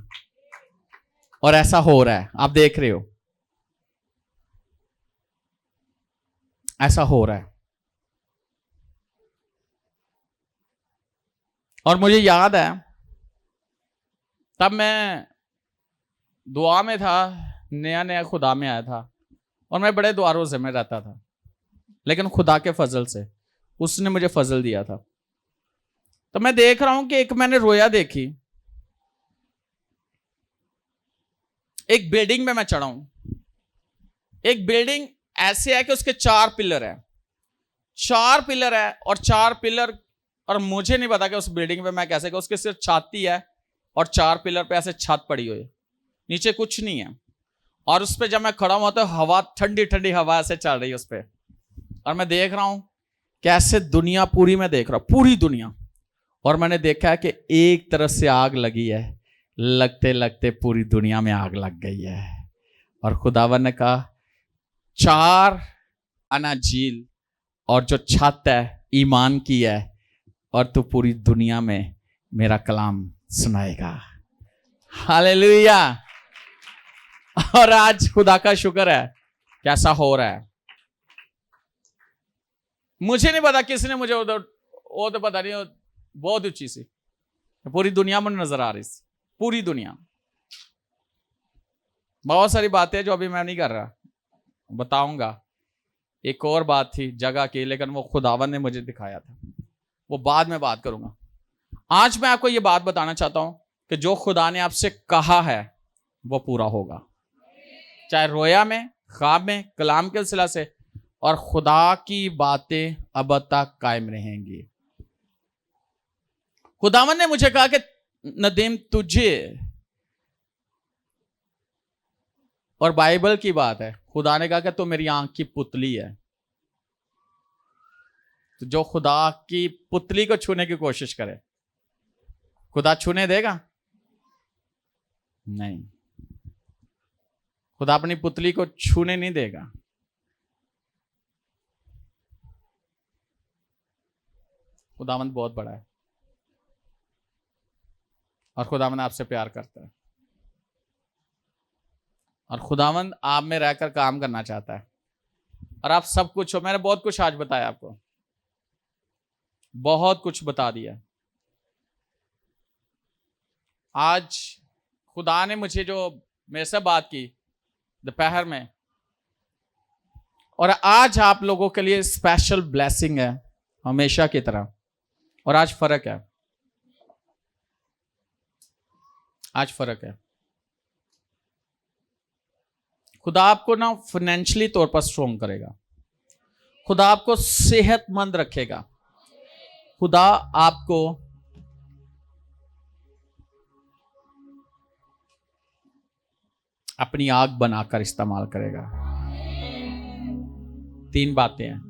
और ऐसा हो रहा है, आप देख रहे हो, ऐसा हो रहा है। और मुझे याद है तब मैं दुआ में था, नया नया खुदा में आया था और मैं बड़े दुआ रोज़े में रहता था, लेकिन खुदा के फजल से उसने मुझे फजल दिया था। तो मैं देख रहा हूं कि एक मैंने रोया देखी, एक बिल्डिंग में मैं चढ़ा हूं। एक बिल्डिंग ऐसे है कि उसके 4 पिलर है, 4 पिलर है और 4 पिलर, और मुझे नहीं पता कि उस बिल्डिंग में मैं कैसे, उसके सिर्फ छाती है और 4 पिलर पे ऐसे छत पड़ी हुई, नीचे कुछ नहीं है। और उस पर जब मैं खड़ा हुआ तो हवा, ठंडी ठंडी हवा ऐसे चल रही है उस पर, और मैं देख रहा हूं कैसे दुनिया पूरी, मैं देख रहा हूं पूरी दुनिया। और मैंने देखा है कि एक तरफ से आग लगी है, लगते लगते पूरी दुनिया में आग लग गई है। और खुदावन ने कहा 4 अनाजील और जो छत है ईमान की है, और तू पूरी दुनिया में मेरा कलाम सुनाएगा। हालेलुया। और आज खुदा का शुक्र है कैसा हो रहा है। मुझे नहीं पता किसने मुझे उधर, वो तो पता नहीं, बहुत ऊंची सी पूरी दुनिया में नजर आ रही, पूरी दुनिया। बहुत सारी बातें जो अभी मैं नहीं कर रहा, बताऊंगा। एक और बात थी जगह की, लेकिन वो खुदावन ने मुझे दिखाया था, वो बाद में बात करूंगा। आज मैं आपको ये बात बताना चाहता हूं कि जो खुदा ने आपसे कहा है वो पूरा होगा, चाहे रोया में, ख्वाब में, कलाम के सिलसिले से, और खुदा की बातें अब तक कायम रहेंगी। खुदावन ने मुझे कहा कि नदीम तुझे, और बाइबल की बात है, खुदा ने कहा कि तू मेरी आंख की पुतली है। तो जो खुदा की पुतली को छूने की कोशिश करे, खुदा छूने देगा? नहीं, खुदा अपनी पुतली को छूने नहीं देगा। खुदावंद बहुत बड़ा है और खुदावंद आपसे प्यार करता है, और खुदावंद आप में रहकर काम करना चाहता है। और आप सब कुछ हो, मैंने बहुत कुछ आज बताया आपको, बहुत कुछ बता दिया। आज खुदा ने मुझे जो मेरे से बात की दोपहर में, और आज आप लोगों के लिए स्पेशल ब्लेसिंग है हमेशा की तरह। और आज फर्क है, आज फर्क है। खुदा आपको ना फाइनेंशियली तौर पर स्ट्रॉन्ग करेगा, खुदा आपको सेहतमंद रखेगा, खुदा आपको अपनी आग बनाकर इस्तेमाल करेगा। 3 बातें हैं।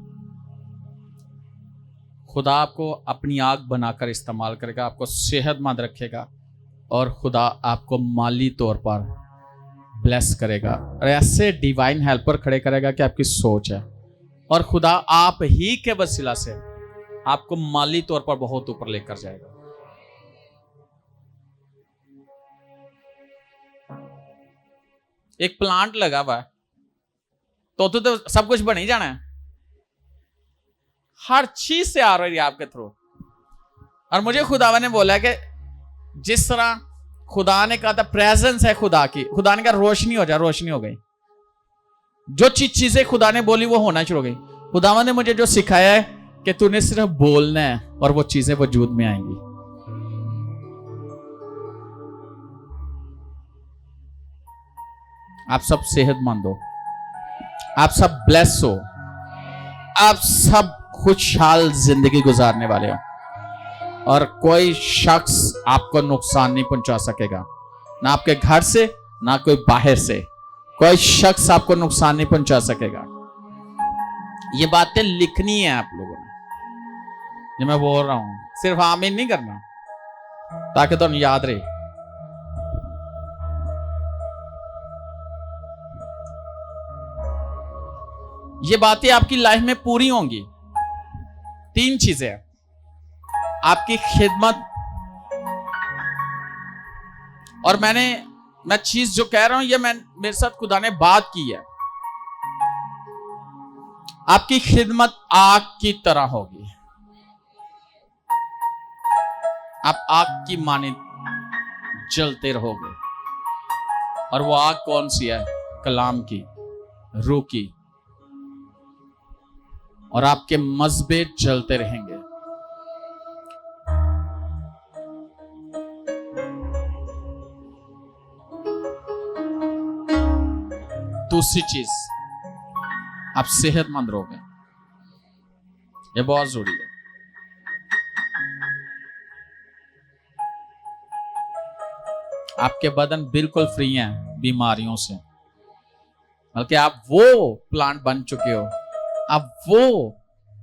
खुदा आपको अपनी आग बनाकर इस्तेमाल करेगा, आपको सेहतमंद रखेगा, और खुदा आपको माली तौर पर ब्लेस करेगा, और ऐसे डिवाइन हेल्पर खड़े करेगा कि आपकी सोच है। और खुदा आप ही के वसीला से आपको माली तौर पर बहुत ऊपर लेकर जाएगा। एक प्लांट लगा हुआ है तो सब कुछ बन ही जाना है, हर चीज से आ रही है आपके थ्रू। और मुझे खुदावन ने बोला कि जिस तरह खुदा ने कहा था प्रेजेंस है खुदा की, खुदा ने कहा रोशनी हो जा, रोशनी हो गई। जो चीजें खुदा ने बोली वो होना शुरू हो गई। खुदावन ने मुझे जो सिखाया है कि तूने सिर्फ बोलना है और वो चीजें वजूद में आएंगी। आप सब सेहतमंद हो, आप सब ब्लेस हो, आप सब खुशहाल जिंदगी गुजारने वाले हो, और कोई शख्स आपको नुकसान नहीं पहुंचा सकेगा, ना आपके घर से ना कोई बाहर से, कोई शख्स आपको नुकसान नहीं पहुंचा सकेगा। ये बातें लिखनी है आप लोगों ने, जो मैं बोल रहा हूं, सिर्फ आमीन नहीं करना, ताकि तुम याद रहे। ये बातें आपकी लाइफ में पूरी होंगी। 3 चीजें, आपकी खिदमत, और मैं चीज जो कह रहा हूं ये मेरे साथ खुदा ने बात की है। आपकी खिदमत आग की तरह होगी। आप आग की मानिंद जलते रहोगे। और वो आग कौन सी है? कलाम की, रूह की। और आपके मजबे जलते रहेंगे। दूसरी चीज, आप सेहतमंद रहोगे। ये बहुत जरूरी है। आपके बदन बिल्कुल फ्री हैं बीमारियों से, बल्कि आप वो प्लांट बन चुके हो। अब वो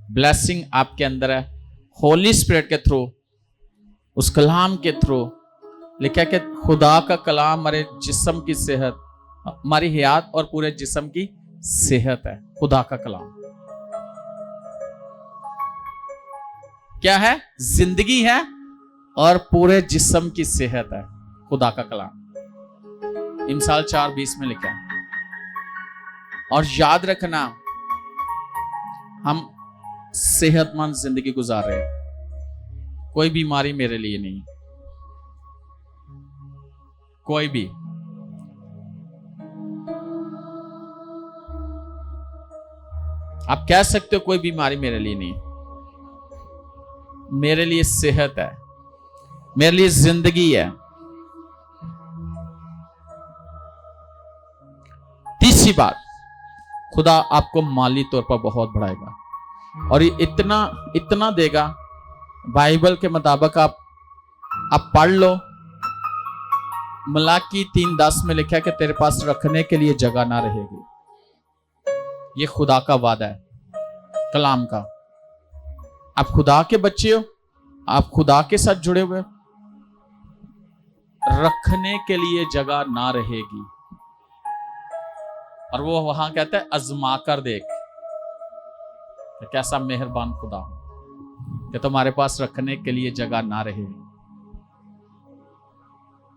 ब्लेसिंग आपके अंदर है, होली स्पिरिट के थ्रू, उस कलाम के थ्रू। लिखा कि खुदा का कलाम हमारे जिस्म की सेहत, हमारी हयात और पूरे जिस्म की सेहत है। खुदा का कलाम क्या है? जिंदगी है और पूरे जिस्म की सेहत है। खुदा का कलाम इमसाल 4:20 में लिखा है। और याद रखना, हम सेहतमंद जिंदगी गुजार रहे हैं। कोई बीमारी मेरे लिए नहीं, कोई भी। आप कह सकते हो कोई बीमारी मेरे लिए नहीं, मेरे लिए सेहत है, मेरे लिए जिंदगी है। तीसरी बात, खुदा आपको माली तौर पर बहुत बढ़ाएगा और ये इतना देगा। बाइबल के मुताबिक आप पढ़ लो, मलाकी 3:10 में लिखा है कि तेरे पास रखने के लिए जगह ना रहेगी। ये खुदा का वादा है, कलाम का। आप खुदा के बच्चे हो, आप खुदा के साथ जुड़े हुए हो, रखने के लिए जगह ना रहेगी। और वो वहां कहता है आजमा कर देख कि कैसा मेहरबान खुदा कि तुम्हारे पास रखने के लिए जगह ना रहे।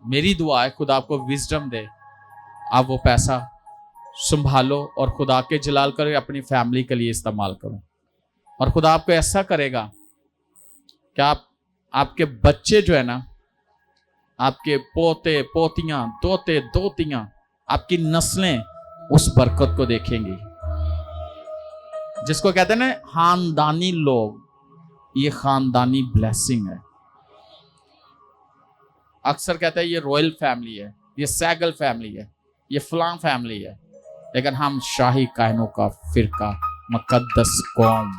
मेरी दुआ है खुदा आपको विजडम दे, आप वो पैसा संभालो और खुदा के जलाल कर अपनी फैमिली के लिए इस्तेमाल करो। और खुदा आपको ऐसा करेगा कि आपके बच्चे जो है ना, आपके पोते पोतियां, दोते दोतियां, आपकी नस्लें उस बरकत को देखेंगी। जिसको कहते हैं ना खानदानी लोग, ये खानदानी ब्लेसिंग है। अक्सर कहते हैं ये रॉयल फैमिली है, ये सैगल फैमिली है, ये फलां फैमिली है, लेकिन हम शाही कायनों का फिरका, मुकद्दस कौम।